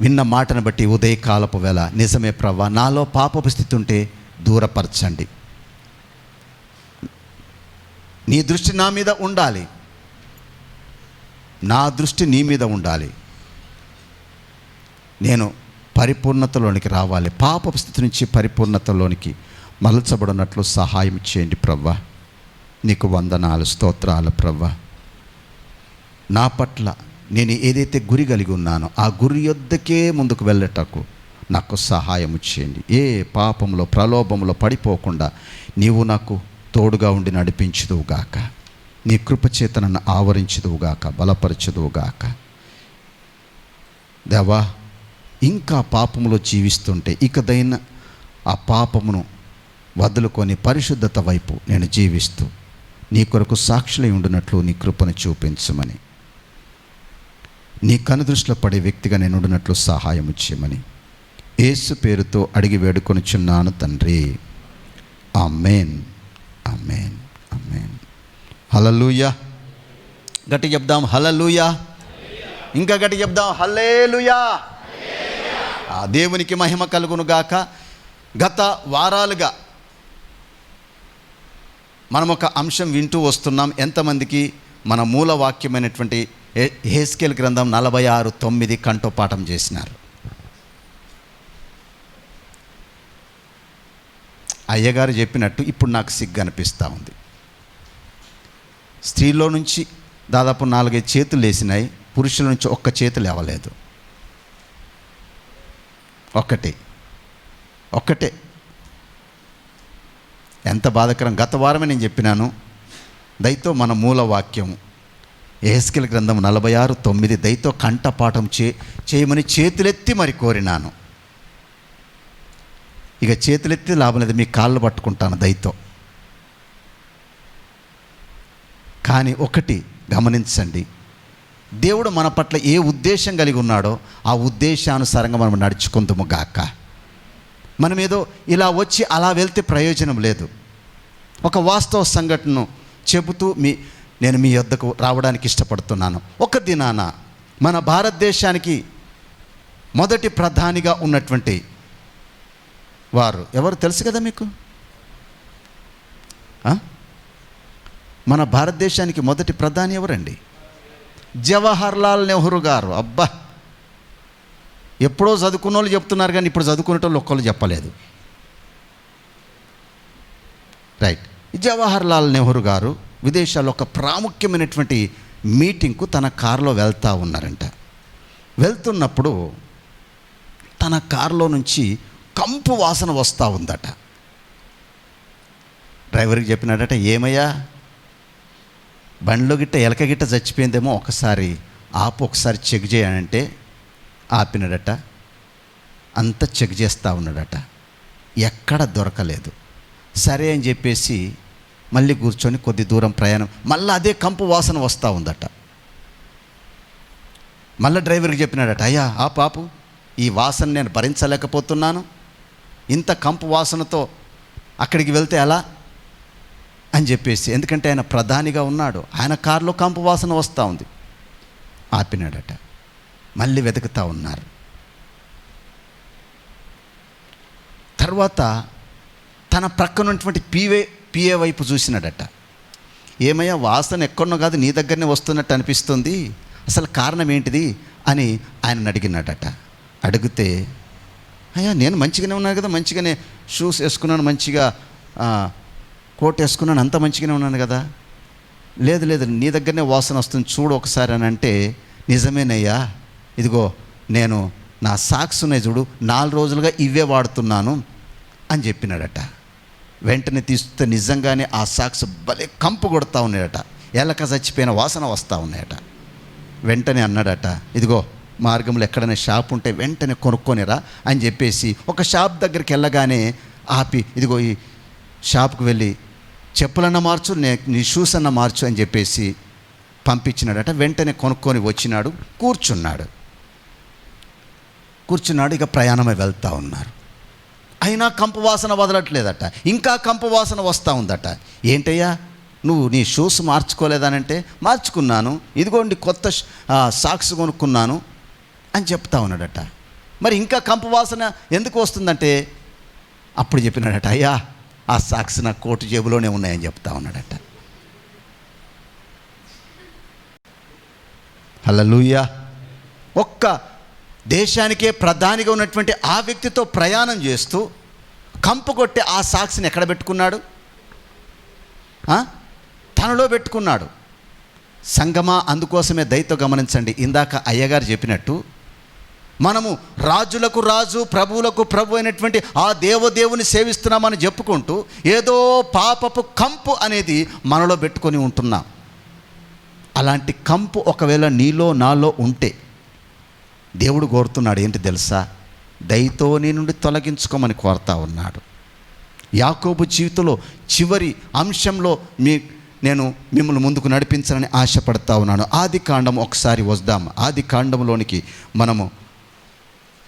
విన్న మాటను బట్టి ఉదయకాలపు వేళ నిజమే ప్రభువా, నాలో పాపపు స్థితి ఉంటే దూరపరచండి. నీ దృష్టి నా మీద ఉండాలి, నా దృష్టి నీ మీద ఉండాలి. నేను పరిపూర్ణతలోనికి రావాలి. పాప స్థితి నుంచి పరిపూర్ణతలోనికి మలచబడినట్లు సహాయం చేయండి ప్రవ్వా. నీకు వందనాలు, స్తోత్రాలు ప్రవ్వా. నా పట్ల నేను ఏదైతే గురి కలిగి ఉన్నానో ఆ గురి యొద్దకే ముందుకు వెళ్ళటకు నాకు సహాయం చేయండి. ఏ పాపంలో ప్రలోభంలో పడిపోకుండా నీవు నాకు తోడుగా ఉండి నడిపించుదువుగాక. నీ కృపచేత నన్ను ఆవరించుదువుగాక, బలపరచుదువుగాక. దేవా, ఇంకా పాపములో జీవిస్తుంటే ఇకదైనా ఆ పాపమును వదులుకొని పరిశుద్ధత వైపు నేను జీవిస్తూ నీ కొరకు సాక్షులై ఉండినట్లు నీ కృపను చూపించమని, నీ కనుదృష్టిలో పడే వ్యక్తిగా నేను ఉండినట్లు సహాయం చేయమని యేసు పేరుతో అడిగి వేడుకొనుచున్నాను తండ్రి. ఆమేన్, ఆమేన్, ఆమేన్. హల్లెలూయా. గట్టి చెప్దాం హల్లెలూయా. ఇంకా గట్టి చెప్దాం హల్లెలూయా. ఆ దేవునికి మహిమ కలుగును గాక. గత వారాలుగా మనం ఒక అంశం వింటూ వస్తున్నాం. ఎంతమందికి మన మూల వాక్యమైనటువంటి యెహెజ్కేలు గ్రంథం 46:9 కంఠోపాఠం చేసినారు? అయ్యగారు చెప్పినట్టు ఇప్పుడు నాకు సిగ్గు అనిపిస్తూ ఉంది. స్త్రీలో నుంచి దాదాపు 4-5 చేతులు లేసినాయి, పురుషుల నుంచి ఒక్క చేతు లేవలేదు. ఒక్కటే. ఎంత బాధాకరం. గత వారమే నేను చెప్పినాను, దయతో మన మూల వాక్యం యెహెజ్కేలు గ్రంథం 46:9 దయతో కంఠపాఠం చేయమని చేతులెత్తి మరి కోరినాను. ఇక చేతులెత్తి లాభం లేదు, మీ కాళ్ళు పట్టుకుంటాను దయతో. కానీ ఒకటి గమనించండి, దేవుడు మన పట్ల ఏ ఉద్దేశం కలిగి ఉన్నాడో ఆ ఉద్దేశానుసారంగా మనం నడుచుకుందాము గాక. మనం ఏదో ఇలా వచ్చి అలా వెళ్తే ప్రయోజనం లేదు. ఒక వాస్తవ సంఘటనను చెబుతూ నేను మీ వద్దకు రావడానికి ఇష్టపడుతున్నాను. ఒక దినాన మన భారతదేశానికి మొదటి ప్రధానిగా ఉన్నటువంటి వారు ఎవరు తెలుసు కదా మీకు? మన భారతదేశానికి మొదటి ప్రధాని ఎవరండి? జవహర్లాల్ నెహ్రూ గారు. అబ్బా, ఎప్పుడో చదువుకున్న వాళ్ళు చెప్తున్నారు కానీ ఇప్పుడు చదువుకునేటోళ్ళు ఒక్కళ్ళు చెప్పలేదు. రైట్. జవహర్లాల్ నెహ్రూ గారు విదేశాల్లో ఒక ప్రాముఖ్యమైనటువంటి మీటింగ్కు తన కారులో వెళ్తూ ఉన్నారంట. వెళ్తున్నప్పుడు తన కారులో నుంచి కంపు వాసన వస్తూ ఉందట. డ్రైవర్కి చెప్పినాడట, ఏమయ్యా బండిలో గిట్ట ఎలక గిట్ట చచ్చిపోయిందేమో, ఒకసారి ఆపు, ఒకసారి చెక్ చేయాలంటే ఆపినాడట. అంతా చెక్ చేస్తూ ఉన్నాడట, ఎక్కడ దొరకలేదు. సరే అని చెప్పేసి మళ్ళీ కూర్చొని కొద్ది దూరం ప్రయాణం, మళ్ళీ అదే కంపు వాసన వస్తూ ఉందట. మళ్ళీ డ్రైవర్కి చెప్పినాడట, అయ్యా ఆ పాపు, ఈ వాసన నేను భరించలేకపోతున్నాను, ఇంత కంపు వాసనతో అక్కడికి వెళ్తే ఎలా అని చెప్పేసి, ఎందుకంటే ఆయన ప్రధానిగా ఉన్నాడు, ఆయన కారులో కంపు వాసన వస్తూ ఉంది. ఆపినాడట. మళ్ళీ వెతుకుతూ ఉన్నారు. తర్వాత తన ప్రక్కనున్నటువంటి పిఏ వైపు చూసినాడట. ఏమయ్యా వాసన ఎక్కడనో కాదు నీ దగ్గరనే వస్తున్నట్టు అనిపిస్తుంది, అసలు కారణం ఏంటిది అని ఆయన అడిగినాడట. అడిగితే, అయ్యా నేను మంచిగానే ఉన్నాను కదా, మంచిగానే షూస్ వేసుకున్నాను, మంచిగా కోట్ వేసుకున్నాను, అంత మంచిగానే ఉన్నాను కదా. లేదు లేదు నీ దగ్గరనే వాసన వస్తుంది చూడు ఒకసారి అని అంటే, నిజమేనయ్యా, ఇదిగో నేను నా సాక్స్ ఉన్నాయి చూడు, 4 రోజులుగా ఇవే వాడుతున్నాను అని చెప్పినాడట. వెంటనే తీస్తే నిజంగానే ఆ సాక్స్ భలే కంపు కొడతా ఉన్నాయట, ఎలక చచ్చిపోయిన వాసన వస్తూ ఉన్నాయట. వెంటనే అన్నాడట, ఇదిగో మార్గంలో ఎక్కడైనా షాప్ ఉంటే వెంటనే కొనుక్కొనిరా అని చెప్పేసి ఒక షాప్ దగ్గరికి వెళ్ళగానే ఆపి, ఇదిగో ఈ షాప్కి వెళ్ళి చెప్పులన్నా మార్చు, నీ షూస్ అన్నా మార్చు అని చెప్పేసి పంపించినాడట. వెంటనే కొనుక్కొని వచ్చినాడు, కూర్చున్నాడు. ఇక ప్రయాణమై వెళ్తూ ఉన్నారు. అయినా కంపు వాసన వదలట్లేదట, ఇంకా కంపు వాసన వస్తూ ఉందట. ఏంటయ్యా నువ్వు నీ షూస్ మార్చుకోలేదానంటే, మార్చుకున్నాను, ఇదిగోండి కొత్త సాక్స్ కొనుక్కున్నాను అని చెప్తా ఉన్నాడట. మరి ఇంకా కంపు వాసన ఎందుకు వస్తుందంటే, అప్పుడు చెప్పినాడట, అయ్యా ఆ సాక్స్ నా కోటు జేబులోనే ఉన్నాయని చెప్తా ఉన్నాడట. హల్లెలూయా. ఒక్క దేశానికే ప్రధానిగా ఉన్నటువంటి ఆ వ్యక్తితో ప్రయాణం చేస్తూ కంపు కొట్టే ఆ సాక్షిని ఎక్కడ పెట్టుకున్నాడు? తనలో పెట్టుకున్నాడు. సంగమా, అందుకోసమే దయతో గమనించండి. ఇందాక అయ్యగారు చెప్పినట్టు మనము రాజులకు రాజు ప్రభువులకు ప్రభు అయినటువంటి ఆ దేవదేవుని సేవిస్తున్నామని చెప్పుకుంటూ ఏదో పాపపు కంపు అనేది మనలో పెట్టుకొని ఉంటున్నాం. అలాంటి కంపు ఒకవేళ నీలో నాలో ఉంటే దేవుడు కోరుతున్నాడు ఏంటి తెలుసా? దయతో నీ నుండి తొలగించుకోమని కోరుతా ఉన్నాడు. యాకోబు జీవితంలో చివరి అంశంలో నేను మిమ్మల్ని ముందుకు నడిపించాలని ఆశపడతా ఉన్నాను. ఆది కాండం ఒకసారి వద్దాం. ఆది కాండంలోనికి మనము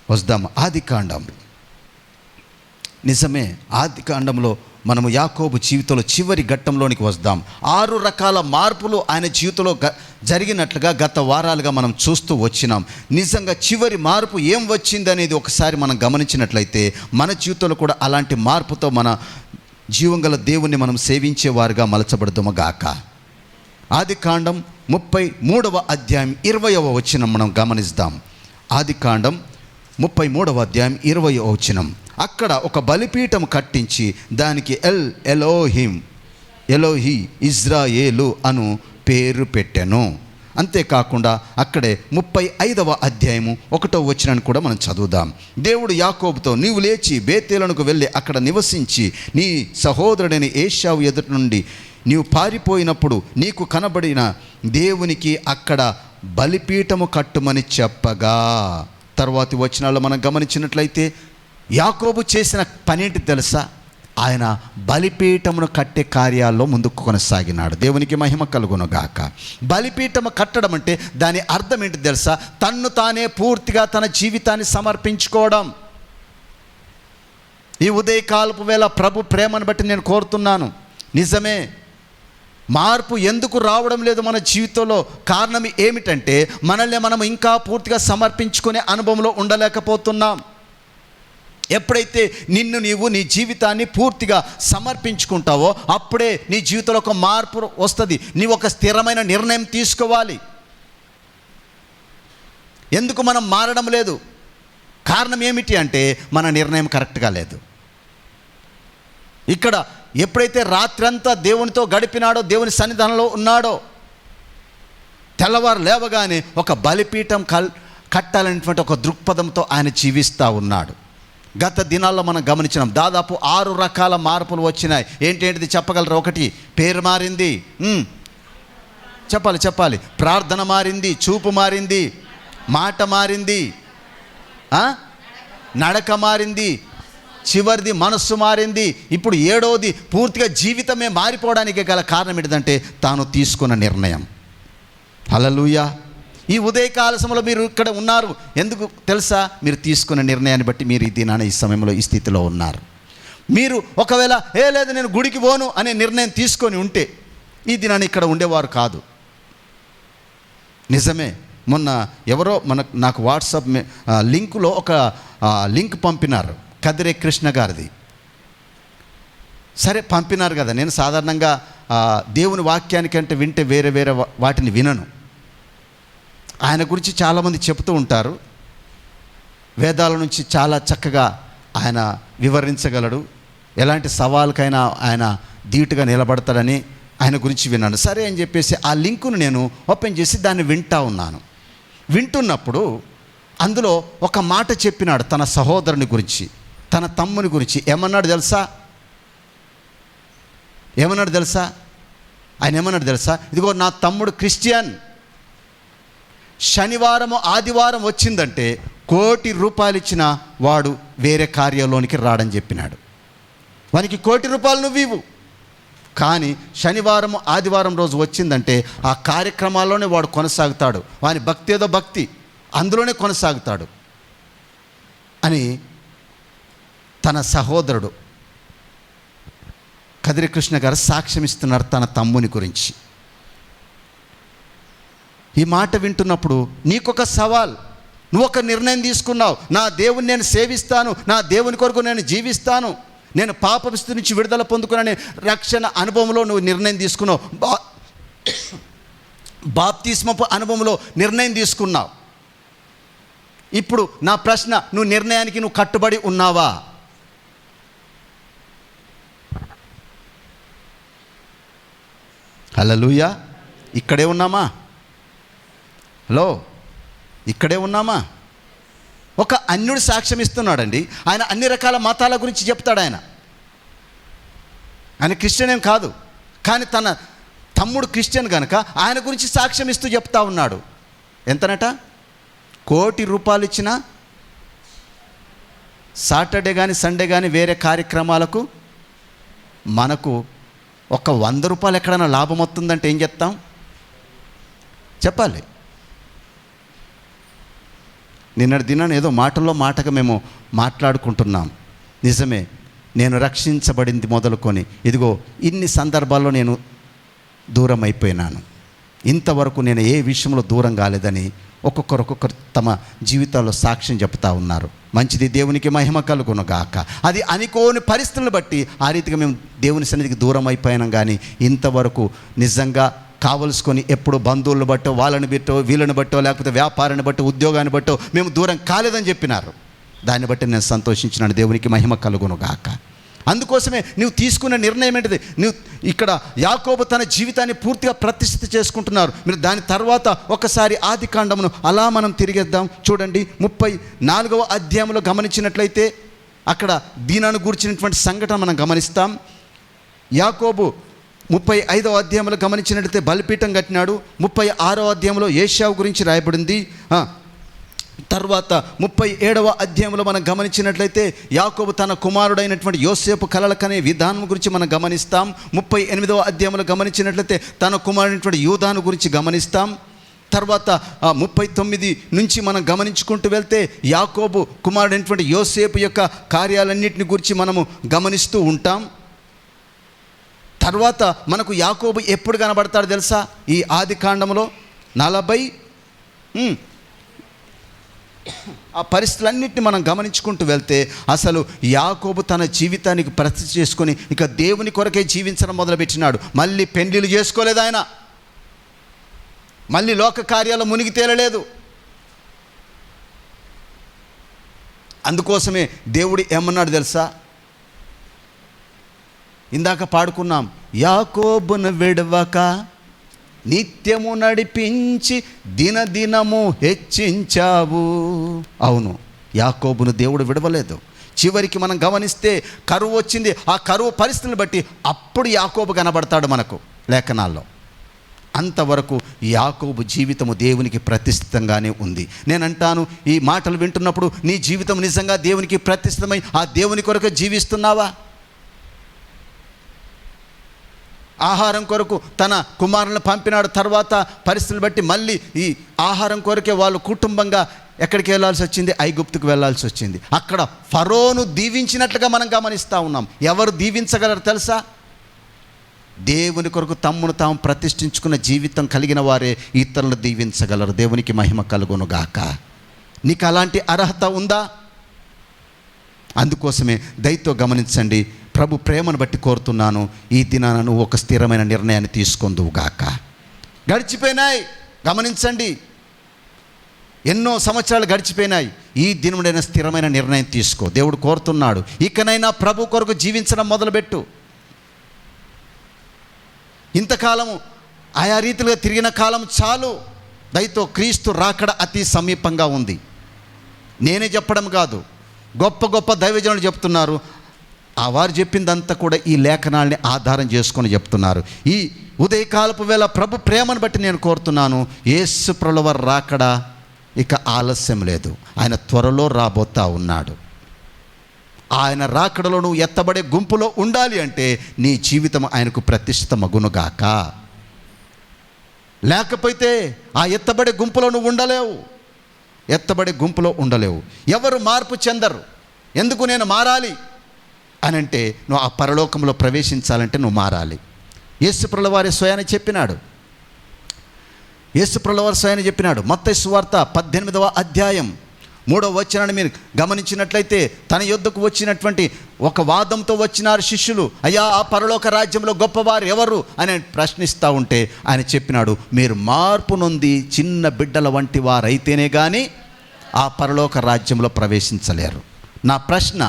వద్దాం. ఆది కాండం, నిజమే, ఆది కాండంలో మనము యాకోబు జీవితంలో చివరి ఘట్టంలోనికి వద్దాం. 6 రకాల మార్పులు ఆయన జీవితంలో జరిగినట్లుగా గత వారాలుగా మనం చూస్తూ వచ్చినాం. నిజంగా చివరి మార్పు ఏం వచ్చింది అనేది ఒకసారి మనం గమనించినట్లయితే మన జీవితంలో కూడా అలాంటి మార్పుతో మన జీవంగల దేవుణ్ణి మనం సేవించేవారుగా మలచబడదుము గాక. ఆది కాండం 33వ అధ్యాయం 20వ వచనం మనం గమనిస్తాం. ఆది కాండం 33వ అధ్యాయం 20వ వచనం. అక్కడ ఒక బలిపీఠం కట్టించి దానికి ఎలోహి ఇజ్రాయేలు అను పేరు పెట్టెను. అంతేకాకుండా అక్కడే 35వ అధ్యాయము 1వ వచనాన్ని కూడా మనం చదువుదాం. దేవుడు యాకోబుతో, నీవు లేచి బేతేలునకు వెళ్ళి అక్కడ నివసించి నీ సహోదరుడైన ఏశావు ఎదుటి నుండి నీవు పారిపోయినప్పుడు నీకు కనబడిన దేవునికి అక్కడ బలిపీఠము కట్టుమని చెప్పగా. తర్వాతి వచనాల్లో మనం గమనించినట్లయితే యాకోబు చేసిన పనేంటి తెలుసా? ఆయన బలిపీఠమును కట్టే కార్యాల్లో ముందుకు కొనసాగినాడు. దేవునికి మహిమ కలుగును గాక. బలిపీఠము కట్టడం అంటే దాని అర్థం ఏంటి తెలుసా? తన్ను తానే పూర్తిగా తన జీవితాన్ని సమర్పించుకోవడం. ఈ ఉదయకాలపు వేళ ప్రభు ప్రేమను బట్టి నేను కోరుతున్నాను, నిజమే, మార్పు ఎందుకు రావడం లేదు మన జీవితంలో? కారణం ఏమిటంటే మనల్ని మనం ఇంకా పూర్తిగా సమర్పించుకునే అనుభవంలో ఉండలేకపోతున్నాం. ఎప్పుడైతే నిన్ను నీవు నీ జీవితాన్ని పూర్తిగా సమర్పించుకుంటావో అప్పుడే నీ జీవితంలో ఒక మార్పు వస్తుంది. నీవు ఒక స్థిరమైన నిర్ణయం తీసుకోవాలి. ఎందుకు మనం మారడం లేదు? కారణం ఏమిటి అంటే మన నిర్ణయం కరెక్ట్గా లేదు. ఇక్కడ ఎప్పుడైతే రాత్రంతా దేవునితో గడిపినాడో, దేవుని సన్నిధానంలో ఉన్నాడో, తెల్లవారు లేవగానే ఒక బలిపీఠం కట్టాలనేటువంటి ఒక దృక్పథంతో ఆయన జీవిస్తూ ఉన్నాడు. గత దినాల్లో మనం గమనించినాం, దాదాపు 6 రకాల మార్పులు వచ్చినాయి. ఏంటేంటిది చెప్పగలరు? 1, పేరు మారింది. చెప్పాలి. ప్రార్థన మారింది, చూపు మారింది, మాట మారింది, నడక మారింది, చివరిది మనస్సు మారింది. ఇప్పుడు 7వది పూర్తిగా జీవితమే మారిపోవడానికి గల కారణం ఏంటంటే తాను తీసుకున్న నిర్ణయం. హల్లెలూయా. ఈ ఉదయకాల సమయంలో మీరు ఇక్కడ ఉన్నారు ఎందుకు తెలుసా? మీరు తీసుకున్న నిర్ణయాన్ని బట్టి మీరు ఈ దినాన ఈ సమయంలో ఈ స్థితిలో ఉన్నారు. మీరు ఒకవేళ లేదు నేను గుడికి పోను అనే నిర్ణయం తీసుకొని ఉంటే ఈ దినాన్ని ఇక్కడ ఉండేవారు కాదు. నిజమే, మొన్న ఎవరో నాకు వాట్సాప్ లింకులో ఒక లింక్ పంపినారు, కదిరే కృష్ణ గారిది. సరే పంపినారు కదా, నేను సాధారణంగా దేవుని వాక్యానికంటే వింటే వేరే వాటిని వినను. ఆయన గురించి చాలామంది చెప్తూ ఉంటారు. వేదాల నుంచి చాలా చక్కగా ఆయన వివరించగలడు. ఎలాంటి సవాలుకైనా ఆయన ధీటుగా నిలబడతాడని ఆయన గురించి విన్నాను. సరే అని చెప్పేసి ఆ లింకును నేను ఓపెన్ చేసి దాన్ని వింటూ ఉన్నాను. వింటున్నప్పుడు అందులో ఒక మాట చెప్పినాడు తన సహోదరుని గురించి, తన తమ్ముని గురించి. ఏమన్నాడు తెలుసా? ఆయన ఏమన్నాడు తెలుసా? ఇదిగో నా తమ్ముడు క్రిస్టియన్, శనివారము ఆదివారం వచ్చిందంటే ₹1 కోటి ఇచ్చిన వాడు వేరే కార్యంలోనికి రాడని చెప్పినాడు. వానికి ₹1 కోటి నువ్వు ఇవ్వు, కానీ శనివారం ఆదివారం రోజు వచ్చిందంటే ఆ కార్యక్రమాల్లోనే వాడు కొనసాగుతాడు. వాని భక్తి ఏదో భక్తి, అందులోనే కొనసాగుతాడు అని తన సహోదరుడు కదిరి కృష్ణ గారు సాక్ష్యం ఇస్తున్నారు తన తమ్ముని గురించి. ఈ మాట వింటున్నప్పుడు నీకొక సవాల్, నువ్వు ఒక నిర్ణయం తీసుకున్నావు. నా దేవుని నేను సేవిస్తాను, నా దేవుని కొరకు నేను జీవిస్తాను, నేను పాపస్థితి నుంచి విడుదల పొందుకునే రక్షణ అనుభవంలో నువ్వు నిర్ణయం తీసుకున్నావు. బాప్తిస్మపు అనుభవంలో నిర్ణయం తీసుకున్నావు. ఇప్పుడు నా ప్రశ్న, నువ్వు నిర్ణయానికి నువ్వు కట్టుబడి ఉన్నావా? హల్లెలూయా. ఇక్కడే ఉన్నామా? హలో, ఇక్కడే ఉన్నామా? ఒక అన్యుడు సాక్ష్యం ఇస్తున్నాడండి. ఆయన అన్ని రకాల మతాల గురించి చెప్తాడు. ఆయన క్రిస్టియన్ ఏం కాదు, కానీ తన తమ్ముడు క్రిస్టియన్ కనుక ఆయన గురించి సాక్ష్యం ఇస్తూ చెప్తా ఉన్నాడు. ఎంతనట? ₹1,00,00,000 ఇచ్చినా సాటర్డే కానీ సండే కానీ వేరే కార్యక్రమాలకు మనకు ఒక ₹100 ఎక్కడైనా లాభం వస్తుందంటే ఏం చెప్తాం? చెప్పాలి. నిన్నటి దినాన్ని ఏదో మాటల్లో మాటగా మేము మాట్లాడుకుంటున్నాం. నిజమే, నేను రక్షించబడింది మొదలుకొని ఇదిగో ఇన్ని సందర్భాల్లో నేను దూరం అయిపోయినాను. ఇంతవరకు నేను ఏ విషయంలో దూరం కాలేదని ఒక్కొక్కరు తమ జీవితాల్లో సాక్ష్యం చెప్తా ఉన్నారు. మంచిది, దేవునికి మహిమ కలుగును గాక. అది అనుకోని పరిస్థితులను బట్టి ఆ రీతిగా మేము దేవుని సన్నిధికి దూరం అయిపోయినాం. కానీ ఇంతవరకు నిజంగా కావలసుకొని ఎప్పుడు బంధువులను బట్టో, వాళ్ళని బట్టో, వీళ్ళని బట్టో, లేకపోతే వ్యాపారాన్ని బట్టో, ఉద్యోగాన్ని బట్టో మేము దూరం కాలేదని చెప్పినారు. దాన్ని బట్టి నేను సంతోషించినాను. దేవునికి మహిమ కలుగును గాక. అందుకోసమే నువ్వు తీసుకున్న నిర్ణయం ఏంటిది? నువ్వు ఇక్కడ యాకోబు తన జీవితాన్ని పూర్తిగా ప్రతిష్ఠిత చేసుకుంటున్నారు. మీరు దాని తర్వాత ఒకసారి ఆది కాండమును అలా మనం తిరిగేద్దాం. చూడండి, 34వ అధ్యాయంలో గమనించినట్లయితే అక్కడ దీనాను గూర్చినటువంటి సంఘటన మనం గమనిస్తాం. యాకోబు 35వ అధ్యాయంలో గమనించినట్లయితే బలిపీఠం కట్టినాడు. 36వ అధ్యాయంలో ఏశావు గురించి రాయబడింది. తర్వాత 37వ అధ్యాయంలో మనం గమనించినట్లయితే యాకోబు తన కుమారుడైనటువంటి యోసేపు కలలకనే విధానం గురించి మనం గమనిస్తాం. 38వ అధ్యాయంలో గమనించినట్లయితే తన కుమారుడైనటువంటి యూదాను గురించి గమనిస్తాం. తర్వాత 39 నుంచి మనం గమనించుకుంటూ వెళ్తే యాకోబు కుమారుడైనటువంటి యోసేపు యొక్క కార్యాలన్నింటిని గురించి మనము గమనిస్తూ ఉంటాం. తర్వాత మనకు యాకోబు ఎప్పుడు కనబడతాడు తెలుసా? ఈ ఆది కాండంలో 40 ఆ పరిస్థితులన్నింటినీ మనం గమనించుకుంటూ వెళ్తే అసలు యాకోబు తన జీవితానికి ప్రతిష్ఠ చేసుకొని ఇక దేవుని కొరకే జీవించడం మొదలుపెట్టినాడు. మళ్ళీ పెండ్లిలు చేసుకోలేదు ఆయన, మళ్ళీ లోక కార్యాలు మునిగి తేలలేదు. అందుకోసమే దేవుడు ఏమన్నాడు తెలుసా? ఇందాక పాడుకున్నాం, యాకోబును విడవక నిత్యము నడిపించి దినదినము హెచ్చించావు. అవును, యాకోబును దేవుడు విడవలేదు. చివరికి మనం గమనిస్తే కరువు వచ్చింది. ఆ కరువు పరిస్థితులను బట్టి అప్పుడు యాకోబు కనబడతాడు మనకు లేఖనాల్లో. అంతవరకు యాకోబు జీవితము దేవునికి ప్రతిష్ఠితంగానే ఉంది. నేనంటాను, ఈ మాటలు వింటున్నప్పుడు నీ జీవితం నిజంగా దేవునికి ప్రతిష్ఠితమై ఆ దేవుని కొరకు జీవిస్తున్నావా? ఆహారం కొరకు తన కుమారులను పంపినాడు. తర్వాత పరిస్థితులు బట్టి మళ్ళీ ఈ ఆహారం కొరకే వాళ్ళు కుటుంబంగా ఎక్కడికి వెళ్ళాల్సి వచ్చింది? ఐగుప్తుకు వెళ్ళాల్సి వచ్చింది. అక్కడ ఫరోను దీవించినట్లుగా మనం గమనిస్తూ ఉన్నాం. ఎవరు దీవించగలరు తెలుసా? దేవుని కొరకు తమ్మును తాము ప్రతిష్ఠించుకున్న జీవితం కలిగిన వారే ఇతరులను దీవించగలరు. దేవునికి మహిమ కలుగును గాక. నీకు అలాంటి అర్హత ఉందా? అందుకోసమే దయతో గమనించండి. ప్రభు ప్రేమను బట్టి కోరుతున్నాను, ఈ దినాన నువ్వు ఒక స్థిరమైన నిర్ణయాన్ని తీసుకొందువు గాక. గడిచిపోయినాయి, గమనించండి, ఎన్నో సంవత్సరాలు గడిచిపోయినాయి. ఈ దినముడైన స్థిరమైన నిర్ణయం తీసుకో. దేవుడు కోరుతున్నాడు, ఇకనైనా ప్రభు కొరకు జీవించడం మొదలుపెట్టు. ఇంతకాలము ఆయా రీతిలో తిరిగిన కాలం చాలు. దయతో క్రీస్తు రాకడ అతి సమీపంగా ఉంది. నేనే చెప్పడం కాదు, గొప్ప గొప్ప దైవజనులు చెప్తున్నారు. ఆ వారు చెప్పిందంతా కూడా ఈ లేఖనాల్ని ఆధారం చేసుకొని చెప్తున్నారు. ఈ ఉదయకాలపు వేళ ప్రభు ప్రేమను బట్టి నేను కోరుతున్నాను, యేసు ప్రభువు రాకడ ఇక ఆలస్యం లేదు. ఆయన త్వరలో రాబోతా ఉన్నాడు. ఆయన రాకడలో నువ్వు ఎత్తబడే గుంపులో ఉండాలి అంటే నీ జీవితం ఆయనకు ప్రతిష్ఠితమగునుగాక. లేకపోతే ఆ ఎత్తబడే గుంపులో నువ్వు ఉండలేవు. ఎత్తబడే గుంపులో ఉండలేవు. ఎవరు మార్పు చెందరు. ఎందుకు నేను మారాలి అని అంటే, నువ్వు ఆ పరలోకంలో ప్రవేశించాలంటే నువ్వు మారాలి. యేసు ప్రభువు వారి స్వయాన్ని చెప్పినాడు. యేసు ప్రభువు వారి స్వయాన్ని చెప్పినాడు. మత్తయి సువార్త 18వ అధ్యాయం 3వ వచనాన్ని మీరు గమనించినట్లయితే, తన యొద్దకు వచ్చినటువంటి ఒక వాదంతో వచ్చినారు శిష్యులు. అయ్యా, ఆ పరలోక రాజ్యంలో గొప్పవారు ఎవరు అని ప్రశ్నిస్తూ ఉంటే ఆయన చెప్పినాడు, మీరు మార్పు నొంది చిన్న బిడ్డల వంటి వారైతేనే కానీ ఆ పరలోక రాజ్యంలో ప్రవేశించలేరు. నా ప్రశ్న,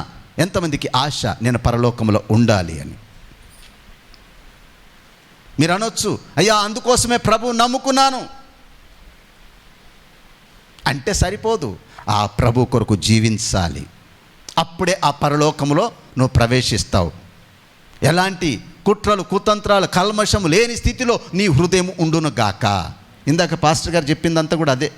ఎంతమందికి ఆశ నేను పరలోకంలో ఉండాలి అని? మీరు అనొచ్చు, అయ్యా అందుకోసమే ప్రభువు నమ్ముకున్నాను అంటే సరిపోదు. ఆ ప్రభు కొరకు జీవించాలి. అప్పుడే ఆ పరలోకంలో నువ్వు ప్రవేశిస్తావు. ఎలాంటి కుట్రలు, కుతంత్రాలు, కల్మషము లేని స్థితిలో నీ హృదయం ఉండును గాక. ఇందాక పాస్టర్ గారు చెప్పిందంతా కూడా అదే.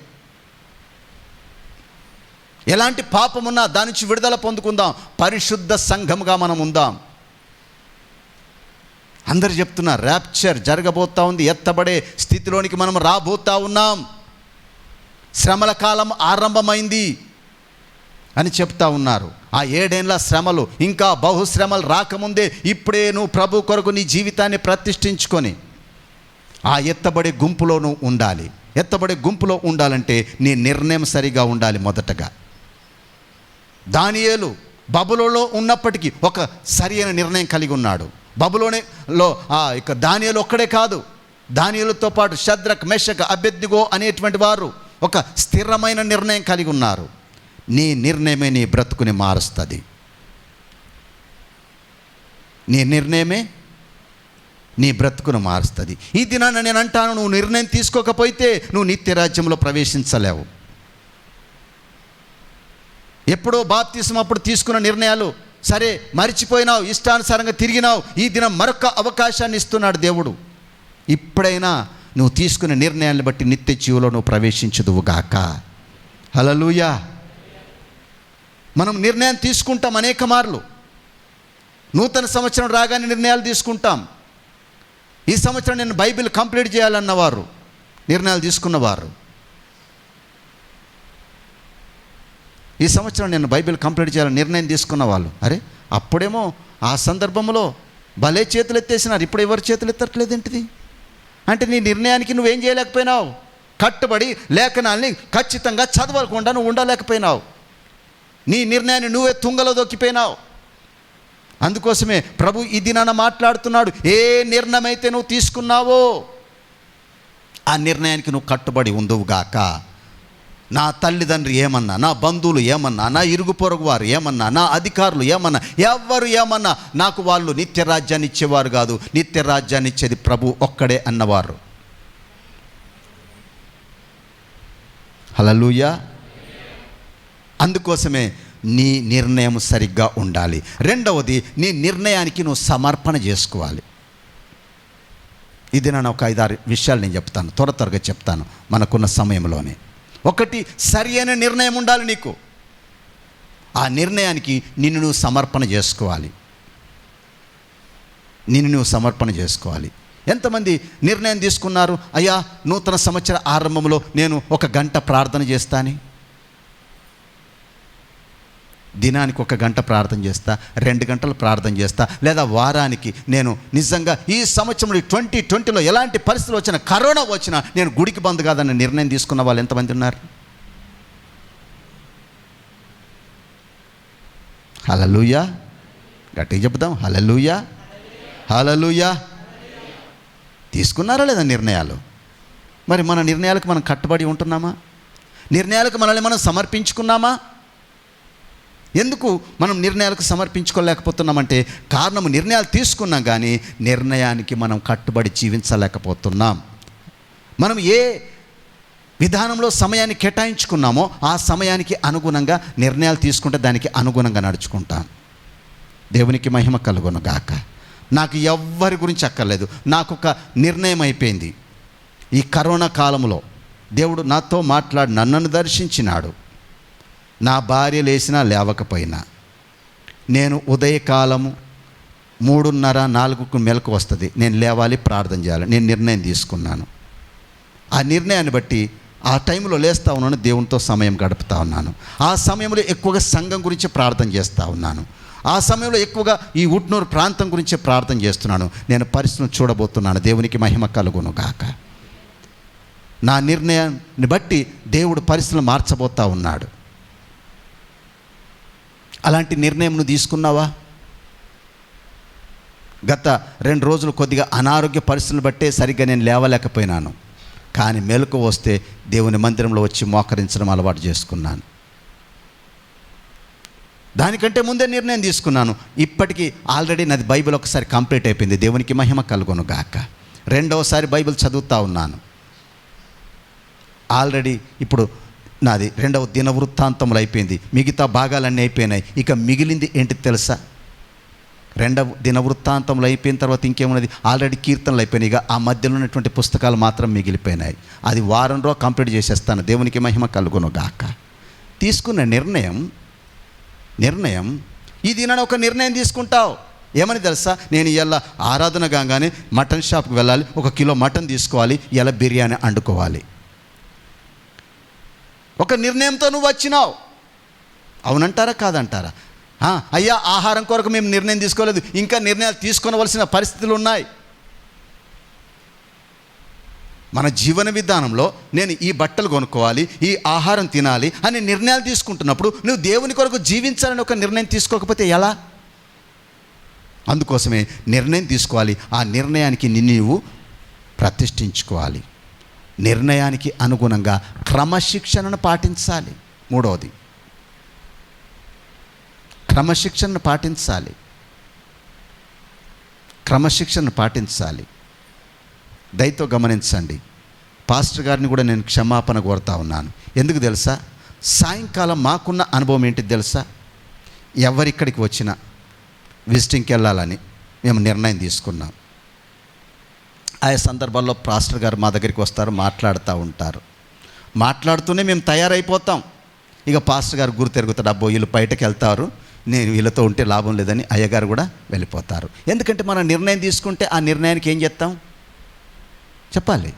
ఎలాంటి పాపమున్నా దాని నుంచి విడుదల పొందుకుందాం. పరిశుద్ధ సంఘముగా మనం ఉందాం. అందరు చెప్తున్నారు ర్యాప్చర్ జరగబోతా ఉంది, ఎత్తబడే స్థితిలోనికి మనం రాబోతా ఉన్నాం, శ్రమల కాలం ఆరంభమైంది అని చెప్తా ఉన్నారు. ఆ 7 ఏళ్ల శ్రమలు, ఇంకా బహుశ్రమలు రాకముందే ఇప్పుడే నువ్వు ప్రభు కొరకు నీ జీవితాన్ని ప్రతిష్ఠించుకొని ఆ ఎత్తబడే గుంపులో నువ్వు ఉండాలి. ఎత్తబడే గుంపులో ఉండాలంటే నీ నిర్ణయం సరిగా ఉండాలి. మొదటగా దానియేలు బబులోలో ఉన్నప్పటికీ ఒక సరి అయిన నిర్ణయం కలిగి ఉన్నాడు. బబులోనేలో ఇక దానియేలు ఒక్కడే కాదు, దానియేలుతో పాటు షద్రక్, మెషక్, అబేద్నెగో అనేటువంటి వారు ఒక స్థిరమైన నిర్ణయం కలిగి ఉన్నారు. నీ నిర్ణయమే నీ బ్రతుకుని మారుస్తుంది. నీ నిర్ణయమే నీ బ్రతుకును మారుస్తుంది. ఈ దినాన నేను అంటాను, నువ్వు నిర్ణయం తీసుకోకపోతే నువ్వు నిత్యరాజ్యంలో ప్రవేశించలేవు. ఎప్పుడో బాప్తిసం అప్పుడు తీసుకున్న నిర్ణయాలు సరే మరిచిపోయినావు, ఇష్టానుసారంగా తిరిగినావు. ఈ దినం మరొక అవకాశాన్ని ఇస్తున్నాడు దేవుడు. ఇప్పుడైనా నువ్వు తీసుకునే నిర్ణయాన్ని బట్టి నిత్య జీవులో నువ్వు ప్రవేశించుదువుగాక. హల్లెలూయా. మనం నిర్ణయం తీసుకుంటాం అనేక మార్లు. నూతన సంవత్సరం రాగానే నిర్ణయాలు తీసుకుంటాం. ఈ సంవత్సరం నేను బైబిల్ కంప్లీట్ చేయాలన్నవారు నిర్ణయాలు తీసుకున్నవారు, ఈ సంవత్సరం నేను బైబిల్ కంప్లీట్ చేయాలని నిర్ణయం తీసుకున్న వాళ్ళు, అరే అప్పుడేమో ఆ సందర్భంలో భలే చేతులు ఎత్తేసినారు, ఇప్పుడు ఎవరు చేతులు ఎత్తట్లేదు ఏంటిది అంటే నీ నిర్ణయానికి నువ్వేం చేయలేకపోయినావు. కట్టుబడి లేఖనాల్ని ఖచ్చితంగా చదవకుండా నువ్వు ఉండలేకపోయినావు. నీ నిర్ణయాన్ని నువ్వే తుంగలో దొక్కిపోయినావు. అందుకోసమే ప్రభు ఈ దినాన మాట్లాడుతున్నాడు. ఏ నిర్ణయం అయితే నువ్వు తీసుకున్నావో ఆ నిర్ణయానికి నువ్వు కట్టుబడి ఉందువుగాక. నా తల్లిదండ్రి ఏమన్నా, నా బంధువులు ఏమన్నా, నా ఇరుగు పొరుగు వారు ఏమన్నా, నా అధికారులు ఏమన్నా, ఎవరు ఏమన్నా, నాకు వాళ్ళు నిత్యరాజ్యాన్ని ఇచ్చేవారు కాదు, నిత్యరాజ్యాన్ని ఇచ్చేది ప్రభు ఒక్కడే అన్నవారు. హల్లెలూయా. అందుకోసమే నీ నిర్ణయం సరిగ్గా ఉండాలి. రెండవది, నీ నిర్ణయానికి నువ్వు సమర్పణ చేసుకోవాలి. ఇది నేను ఒక 5-6 విషయాలు నేను చెప్తాను, త్వరగా చెప్తాను మనకున్న సమయంలోనే. ఒకటి, సరి అయిన నిర్ణయం ఉండాలి నీకు. ఆ నిర్ణయానికి నిన్ను నువ్వు సమర్పణ చేసుకోవాలి. నిన్ను నువ్వు సమర్పణ చేసుకోవాలి. ఎంతమంది నిర్ణయం తీసుకున్నారు, అయ్యా నూతన సంవత్సర ఆరంభంలో నేను 1 గంట ప్రార్థన చేస్తాను, దినానికి 1 గంట ప్రార్థన చేస్తా, 2 గంటలు ప్రార్థన చేస్తా, లేదా వారానికి నేను నిజంగా ఈ సంవత్సరంలో 2020లో ఎలాంటి పరిస్థితులు వచ్చినా, కరోనా వచ్చినా నేను గుడికి బంద్ కాదన్న నిర్ణయం తీసుకున్న వాళ్ళు ఎంతమంది ఉన్నారు? హల్లెలూయా. గట్టిగా చెప్దాం, హల్లెలూయా, హల్లెలూయా. తీసుకున్నారా లేదా నిర్ణయాలు? మరి మన నిర్ణయాలకు మనం కట్టుబడి ఉంటున్నామా? నిర్ణయాలకు మనల్ని మనం సమర్పించుకున్నామా? ఎందుకు మనం నిర్ణయాలకు సమర్పించుకోలేకపోతున్నామంటే కారణము నిర్ణయాలు తీసుకున్నాం కానీ నిర్ణయానికి మనం కట్టుబడి జీవించలేకపోతున్నాం. మనం ఏ విధానంలో సమయాన్ని కేటాయించుకున్నామో ఆ సమయానికి అనుగుణంగా నిర్ణయాలు తీసుకుంటే దానికి అనుగుణంగా నడుచుకుంటాం. దేవునికి మహిమ కలుగును గాక. నాకు ఎవ్వరి గురించి అక్కర్లేదు, నాకు ఒక నిర్ణయం అయిపోయింది. ఈ కరోనా కాలంలో దేవుడు నాతో మాట్లాడి నన్ను దర్శించినాడు. నా భార్య లేచినా లేవకపోయినా నేను ఉదయకాలము 3:30-4కు మెలకు వస్తుంది, నేను లేవాలి, ప్రార్థన చేయాలి. నేను నిర్ణయం తీసుకున్నాను. ఆ నిర్ణయాన్ని బట్టి ఆ టైంలో లేస్తూ ఉన్నాను, దేవునితో సమయం గడుపుతూ ఉన్నాను. ఆ సమయంలో ఎక్కువగా సంఘం గురించి ప్రార్థన చేస్తూ ఉన్నాను. ఆ సమయంలో ఎక్కువగా ఈ ఉట్నూరు ప్రాంతం గురించి ప్రార్థన చేస్తున్నాను. నేను పరిస్థితిని చూడబోతున్నాను. దేవునికి మహిమ కలుగును గాక. నా నిర్ణయాన్ని బట్టి దేవుడు పరిస్థితులు మార్చబోతూ ఉన్నాడు. అలాంటి నిర్ణయం నువ్వు తీసుకున్నావా? గత 2 రోజులు కొద్దిగా అనారోగ్య పరిస్థితులను బట్టే సరిగ్గా నేను లేవలేకపోయినాను. కానీ మెలకు వస్తే దేవుని మందిరంలో వచ్చి మోకరించడం అలవాటు చేసుకున్నాను. దానికంటే ముందే నిర్ణయం తీసుకున్నాను. ఇప్పటికీ ఆల్రెడీ నాది బైబిల్ ఒకసారి కంప్లీట్ అయిపోయింది. దేవునికి మహిమ కలుగును గాక. రెండవసారి బైబిల్ చదువుతూ ఉన్నాను. ఆల్రెడీ ఇప్పుడు నాది 2వ దినవృత్తాంతములు అయిపోయింది. మిగతా భాగాలన్నీ అయిపోయినాయి. ఇక మిగిలింది ఏంటి తెలుసా? 2వ దినవృత్తాంతములు అయిపోయిన తర్వాత ఇంకేమున్నది? ఆల్రెడీ కీర్తనలు అయిపోయినాయి. ఇక ఆ మధ్యలో ఉన్నటువంటి పుస్తకాలు మాత్రం మిగిలిపోయినాయి. అది వారంలో కంప్లీట్ చేసేస్తాను. దేవునికి మహిమ కలుగును గాక. తీసుకున్న నిర్ణయం ఈ దినాన ఒక నిర్ణయం తీసుకుంటావు. ఏమని తెలుసా? నేను ఇలా ఆరాధన కాగానే మటన్ షాప్కి వెళ్ళాలి, 1 కిలో మటన్ తీసుకోవాలి, ఇలా బిర్యానీ వండుకోవాలి. ఒక నిర్ణయంతో నువ్వు వచ్చినావు. అవునంటారా కాదంటారా? అయ్యా, ఆహారం కొరకు మేము నిర్ణయం తీసుకోలేదు, ఇంకా నిర్ణయాలు తీసుకోవలసిన పరిస్థితులు ఉన్నాయి. మన జీవన విధానంలో నేను ఈ బట్టలు కొనుక్కోవాలి, ఈ ఆహారం తినాలి అని నిర్ణయాలు తీసుకుంటున్నప్పుడు నువ్వు దేవుని కొరకు జీవించాలని ఒక నిర్ణయం తీసుకోకపోతే ఎలా? అందుకోసమే నిర్ణయం తీసుకోవాలి. ఆ నిర్ణయానికి నీవు ప్రతిష్ఠించుకోవాలి. నిర్ణయానికి అనుగుణంగా క్రమశిక్షణను పాటించాలి. 3వది, క్రమశిక్షణను పాటించాలి. దయతో గమనించండి. పాస్టర్ గారిని కూడా నేను క్షమాపణ కోరుతా ఉన్నాను. ఎందుకు తెలుసా? సాయంకాలం మాకున్న అనుభవం ఏంటి తెలుసా? ఎవరిక్కడికి వచ్చినా విజిటింగ్కి వెళ్ళాలని మేము నిర్ణయం తీసుకున్నాం. ఆయా సందర్భాల్లో పాస్టర్ గారు మా దగ్గరికి వస్తారు, మాట్లాడుతూ ఉంటారు. మాట్లాడుతూనే మేము తయారైపోతాం. ఇక పాస్టర్ గారు గురి తిరుగుతాడు, అబ్బో వీళ్ళు బయటకు వెళ్తారు, నేను వీళ్ళతో ఉంటే లాభం లేదని అయ్యగారు కూడా వెళ్ళిపోతారు. ఎందుకంటే మనం నిర్ణయం తీసుకుంటే ఆ నిర్ణయానికి ఏం చేస్తాం చెప్పాలి?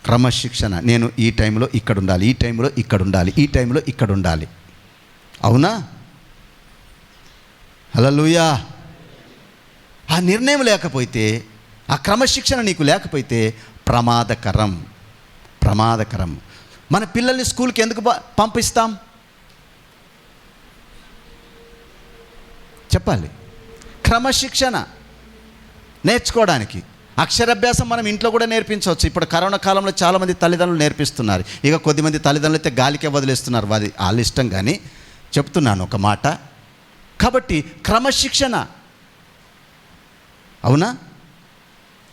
క్రమశిక్షణ. నేను ఈ టైంలో ఇక్కడ ఉండాలి, ఈ టైంలో ఇక్కడ ఉండాలి, ఈ టైంలో ఇక్కడ ఉండాలి. అవునా? హల్లెలూయా. ఆ నిర్ణయం లేకపోతే, ఆ క్రమశిక్షణ నీకు లేకపోతే ప్రమాదకరం. మన పిల్లల్ని స్కూల్కి ఎందుకు పంపిస్తాం చెప్పాలి? క్రమశిక్షణ నేర్చుకోవడానికి. అక్షరాభ్యాసం మనం ఇంట్లో కూడా నేర్పించవచ్చు. ఇప్పుడు కరోనా కాలంలో చాలామంది తల్లిదండ్రులు నేర్పిస్తున్నారు. ఇక కొద్దిమంది తల్లిదండ్రులు అయితే గాలికే వదిలేస్తున్నారు, అది వాళ్ళ ఇష్టం. కానీ చెప్తున్నాను ఒక మాట. కాబట్టి క్రమశిక్షణ, అవునా,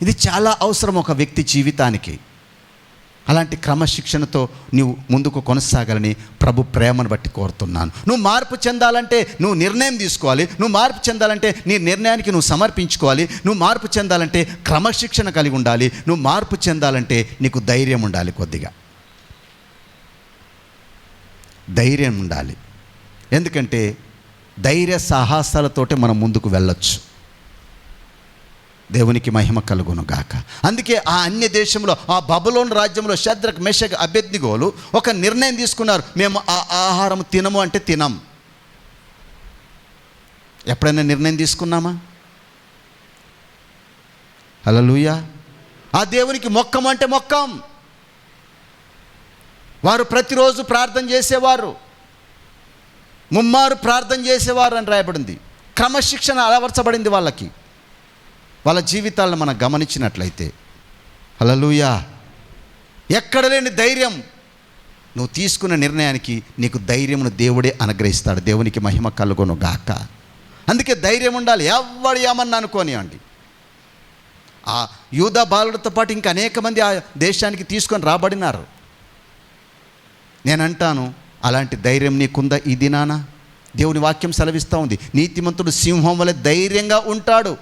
ఇది చాలా అవసరం ఒక వ్యక్తి జీవితానికి. అలాంటి క్రమశిక్షణతో నువ్వు ముందుకు కొనసాగాలని ప్రభు ప్రేమను బట్టి కోరుతున్నాను. నువ్వు మార్పు చెందాలంటే నువ్వు నిర్ణయం తీసుకోవాలి. నువ్వు మార్పు చెందాలంటే నీ నిర్ణయానికి నువ్వు సమర్పించుకోవాలి. నువ్వు మార్పు చెందాలంటే క్రమశిక్షణ కలిగి ఉండాలి. నువ్వు మార్పు చెందాలంటే నీకు ధైర్యం ఉండాలి. కొద్దిగా ధైర్యం ఉండాలి. ఎందుకంటే ధైర్య సాహసాలతోటే మనం ముందుకు వెళ్ళొచ్చు. దేవునికి మహిమ కలుగును గాక. అందుకే ఆ అన్య దేశంలో, ఆ బబులోను రాజ్యంలో షద్రక్, మెషక్, అబేద్నెగోలు ఒక నిర్ణయం తీసుకున్నారు. మేము ఆ ఆహారం తినము అంటే తినం. ఎప్పుడైనా నిర్ణయం తీసుకున్నామా? హల్లెలూయా. ఆ దేవునికి మొక్కం అంటే మొక్కం. వారు ప్రతిరోజు ప్రార్థన చేసేవారు, ముమ్మారు ప్రార్థన చేసేవారు అని రాయబడింది. క్రమశిక్షణ అలవర్చబడింది వాళ్ళకి. వాళ్ళ జీవితాలను మనం గమనించినట్లయితే, హల్లెలూయా, ఎక్కడ లేని ధైర్యం. నువ్వు తీసుకున్న నిర్ణయానికి నీకు ధైర్యమును దేవుడే అనుగ్రహిస్తాడు. దేవునికి మహిమ కలుగును గాక. అందుకే ధైర్యం ఉండాలి. ఎవడు ఏమన్నా అనుకోనివ్వండి. ఆ యూదా బాలుడితో పాటు ఇంకా అనేక మంది ఆ దేశానికి తీసుకొని రాబడినారు. నేనంటాను, అలాంటి ధైర్యం నీకుందా ఈ దినాన? దేవుని వాక్యం సెలవిస్తూ ఉంది, నీతిమంతుడు సింహం వలె ధైర్యంగా ఉంటాడు.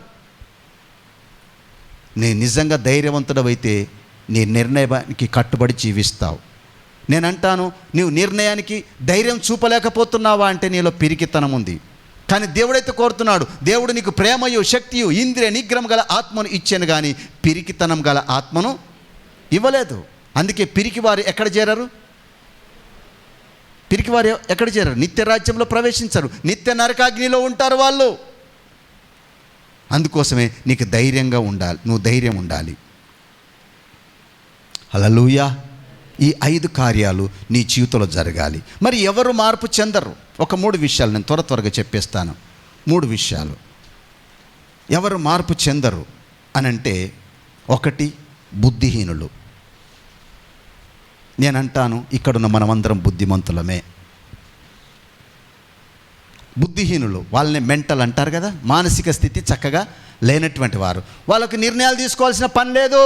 నీ నిజంగా ధైర్యవంతుడవైతే నీ నిర్ణయానికి కట్టుబడి జీవిస్తావు. నేనంటాను, నీవు నిర్ణయానికి ధైర్యం చూపలేకపోతున్నావా అంటే నీలో పిరికితనం ఉంది. కానీ దేవుడైతే కోరుతున్నాడు, దేవుడు నీకు ప్రేమయు, శక్తియు, ఇంద్రియ నిగ్రహం గల ఆత్మను ఇచ్చాను, కానీ పిరికితనం గల ఆత్మను ఇవ్వలేదు. అందుకే పిరికివారు ఎక్కడ చేరారు? నిత్య రాజ్యంలో ప్రవేశించరు, నిత్య నరకాగ్నిలో ఉంటారు వాళ్ళు. అందుకోసమే నీకు ధైర్యంగా ఉండాలి, నువ్వు ధైర్యం ఉండాలి. హల్లెలూయా. ఈ 5 కార్యాలు నీ జీవితంలో జరగాలి. మరి ఎవరు మార్పు చెందరు? ఒక 3 విషయాలు నేను త్వరగా చెప్పేస్తాను. 3 విషయాలు ఎవరు మార్పు చెందరు అనంటే, 1 బుద్ధిహీనులు. నేనంటాను, ఇక్కడున్న మనమందరం బుద్ధిమంతులమే. బుద్ధిహీనులు, వాళ్ళని మెంటల్ అంటారు కదా, మానసిక స్థితి చక్కగా లేనటువంటి వారు. వాళ్ళకు నిర్ణయాలు తీసుకోవాల్సిన పని లేదు.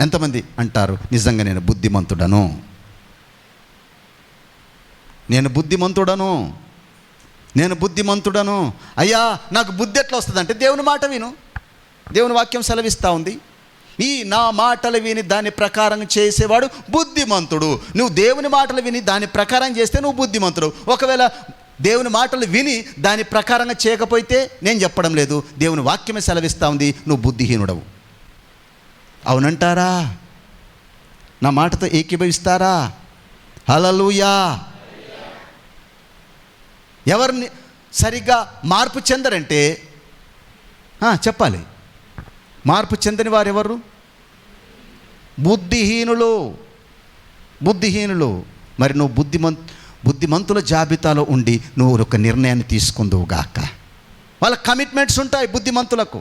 ఎంతమంది అంటారు, నిజంగా నేను బుద్ధిమంతుడను, నేను బుద్ధిమంతుడను, నేను బుద్ధిమంతుడను. అయ్యా నాకు బుద్ధి ఎట్లా వస్తుంది అంటే, దేవుని మాట విను. దేవుని వాక్యం సెలవిస్తూ ఉంది, ఈ నా మాటలు విని దాని ప్రకారం చేసేవాడు బుద్ధిమంతుడు. నువ్వు దేవుని మాటలు విని దాని ప్రకారం చేస్తే నువ్వు బుద్ధిమంతుడు. ఒకవేళ దేవుని మాటలు విని దాని ప్రకారంగా చేయకపోతే, నేను చెప్పడం లేదు, దేవుని వాక్యమే సెలవిస్తూ ఉంది, నువ్వు బుద్ధిహీనుడవు. అవునంటారా? నా మాటతో ఏకీభవిస్తారా? హల్లెలూయా. ఎవరిని సరిగ్గా మార్పు చెందరంటే చెప్పాలి, మార్పు చెందని వారు ఎవరు? బుద్ధిహీనులు. బుద్ధిహీనులు. మరి నువ్వు బుద్ధిమంతుల జాబితాలో ఉండి నువ్వు ఒక నిర్ణయాన్ని తీసుకుందువుగాక. వాళ్ళ కమిట్మెంట్స్ ఉంటాయి బుద్ధిమంతులకు.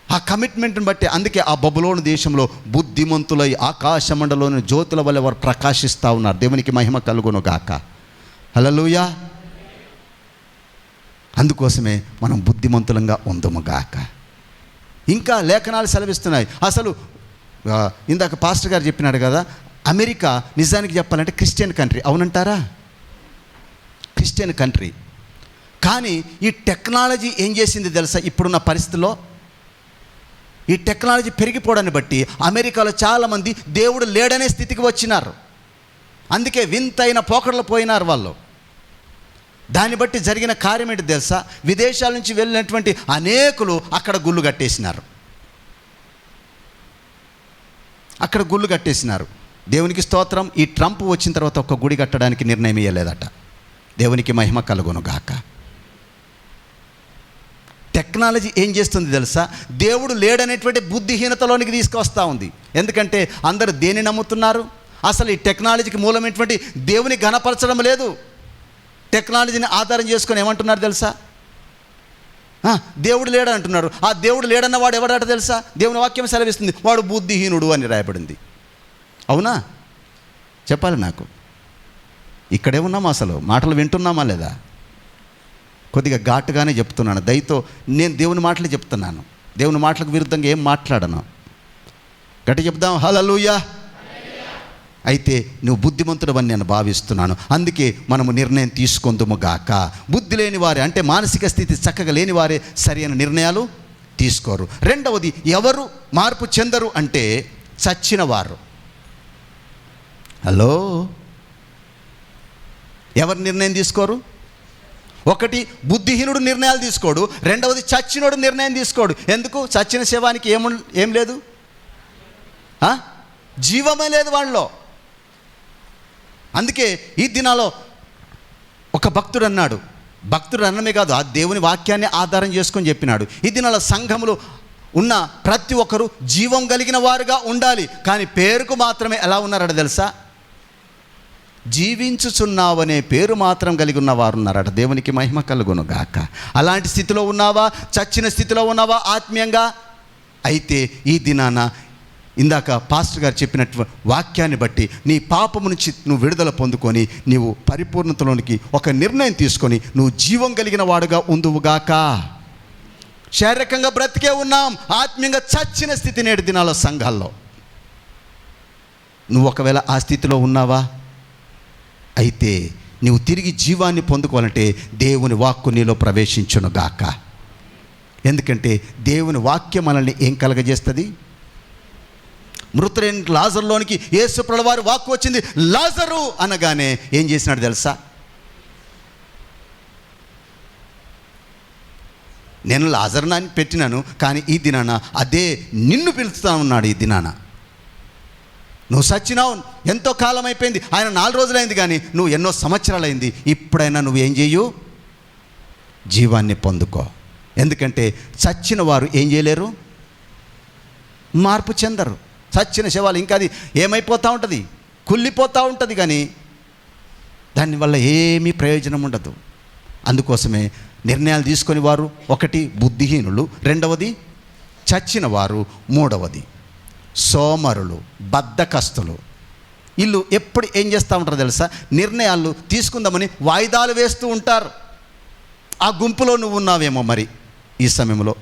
ఆ కమిట్మెంట్ని బట్టి, అందుకే ఆ బబులోను దేశంలో బుద్ధిమంతులై ఆకాశమండలోని జ్యోతుల వల్ల వారు ప్రకాశిస్తూ ఉన్నారు. దేవునికి మహిమ కలుగును గాక. హల్లెలూయా. అందుకోసమే మనం బుద్ధిమంతులంగా ఉందముగాక. ఇంకా లేఖనాలు సెలవిస్తున్నాయి. అసలు ఇందాక పాస్టర్ గారు చెప్పినాడు కదా, అమెరికా నిజానికి చెప్పాలంటే క్రిస్టియన్ కంట్రీ. అవునంటారా? Christian country. కానీ ఈ టెక్నాలజీ ఏం చేసింది తెలుసా? ఇప్పుడున్న పరిస్థితుల్లో ఈ టెక్నాలజీ పెరిగిపోవడాన్ని బట్టి అమెరికాలో చాలామంది దేవుడు లేడనే స్థితికి వచ్చినారు. అందుకే వింతైన పోకడలు పోయినారు వాళ్ళు. దాన్ని బట్టి జరిగిన కార్యం ఏంటి తెలుసా? విదేశాల నుంచి వెళ్ళినటువంటి అనేకులు అక్కడ గుళ్ళు కట్టేసినారు. అక్కడ గుళ్ళు కట్టేసినారు. దేవునికి స్తోత్రం. ఈ ట్రంప్ వచ్చిన తర్వాత ఒక్క గుడి కట్టడానికి నిర్ణయం ఇవ్వలేదట. దేవునికి మహిమ కలుగును గాక. టెక్నాలజీ ఏం చేస్తుంది తెలుసా? దేవుడు లేడనేటువంటి బుద్ధిహీనతలోనికి తీసుకొస్తూ ఉంది. ఎందుకంటే అందరూ దేన్ని నమ్ముతున్నారు? అసలు ఈ టెక్నాలజీకి మూలమైనటువంటి దేవుని ఘనపరచడం లేదు. టెక్నాలజీని ఆధారం చేసుకొని ఏమంటున్నారు తెలుసా? దేవుడు లేడంటున్నారు. ఆ దేవుడు లేడన్న వాడు ఎవడట తెలుసా? దేవుని వాక్యం సెలవిస్తుంది, వాడు బుద్ధిహీనుడు అని రాయబడింది. అవునా? చెప్పాలి నాకు. ఇక్కడే ఉన్నామా? అసలు మాటలు వింటున్నామా లేదా? కొద్దిగా ఘాటుగానే చెప్తున్నాను, దయతో. నేను దేవుని మాటలు చెప్తున్నాను, దేవుని మాటలకు విరుద్ధంగా ఏం మాట్లాడను. గట్టి చెప్దాం, హల్లెలూయా. అయితే నువ్వు బుద్ధిమంతుడవని నేను భావిస్తున్నాను. అందుకే మనము నిర్ణయం తీసుకొందుము గాక. బుద్ధి లేని వారే, అంటే మానసిక స్థితి చక్కగా లేని వారే సరైన నిర్ణయాలు తీసుకోరు. రెండవది, ఎవరు మార్పు చెందరు అంటే చచ్చిన వారు. హలో, ఎవరు నిర్ణయం తీసుకోరు? ఒకటి, బుద్ధిహీనుడు నిర్ణయాలు తీసుకోడు. రెండవది, చచ్చినోడు నిర్ణయం తీసుకోడు. ఎందుకు? చచ్చిన శవానికి ఏం లేదు, జీవమే లేదు వాళ్ళలో. అందుకే ఈ దినాల్లో ఒక భక్తుడు అన్నాడు, భక్తుడు అన్నమే కాదు, ఆ దేవుని వాక్యాన్ని ఆధారం చేసుకొని చెప్పినాడు, ఈ దినాల సంఘములో ఉన్న ప్రతి ఒక్కరూ జీవం కలిగిన వారుగా ఉండాలి. కానీ పేరుకు మాత్రమే ఎలా ఉన్నారట తెలుసా? జీవించుచున్నావనే పేరు మాత్రం కలిగి ఉన్నవారు ఉన్నారట. దేవునికి మహిమ కలుగును గాక. అలాంటి స్థితిలో ఉన్నావా? చచ్చిన స్థితిలో ఉన్నావా ఆత్మీయంగా? అయితే ఈ దినాన ఇందాక పాస్టర్ గారు చెప్పినట్టు వాక్యాన్ని బట్టి నీ పాపము నుంచి నువ్వు విడుదల పొందుకొని నీవు పరిపూర్ణతలోనికి ఒక నిర్ణయం తీసుకొని నువ్వు జీవం కలిగిన వాడుగా ఉందువుగాక. శారీరకంగా బ్రతికే ఉన్నాం, ఆత్మీయంగా చచ్చిన స్థితి నేటి దినాల సంఘాల్లో. నువ్వు ఒకవేళ ఆ స్థితిలో ఉన్నావా? అయితే నువ్వు తిరిగి జీవాన్ని పొందుకోవాలంటే దేవుని వాక్కు నీలో ప్రవేశించునుగాక. ఎందుకంటే దేవుని వాక్యం మనల్ని ఏం కలగజేస్తుంది? మృతులైన లాజరులోనికి యేసు ప్రభువారి వాక్కు వచ్చింది. లాజరు అనగానే ఏం చేసినాడు తెలుసా? నేను లాజరుని అని పెట్టినాను, కానీ ఈ దినాన అదే నిన్ను పిలుస్తా ఉన్నాడు. ఈ దినాన నువ్వు సచ్చినావు, ఎంతో కాలం అయిపోయింది, ఆయన 4 రోజులైంది, కానీ నువ్వు ఎన్నో సంవత్సరాలు అయింది. ఇప్పుడైనా నువ్వు ఏం చేయు? జీవాన్ని పొందుకో. ఎందుకంటే చచ్చిన వారు ఏం చేయలేరు? మార్పు చెందరు. చచ్చిన శవాలు ఇంకా అది ఏమైపోతూ ఉంటుంది? కుళ్ళిపోతూ ఉంటుంది, కానీ దానివల్ల ఏమీ ప్రయోజనం ఉండదు. అందుకోసమే నిర్ణయాలు తీసుకొని వారు, ఒకటి బుద్ధిహీనులు, రెండవది చచ్చిన వారు, మూడవది సోమరులు, బద్ధకస్తులు. వీళ్ళు ఎప్పుడు ఏం చేస్తూ ఉంటారో తెలుసా, నిర్ణయాలు తీసుకుందామని వాయిదాలు వేస్తూ ఉంటారు. ఆ గుంపులో నువ్వు ఉన్నావేమో మరి ఈ సమయంలో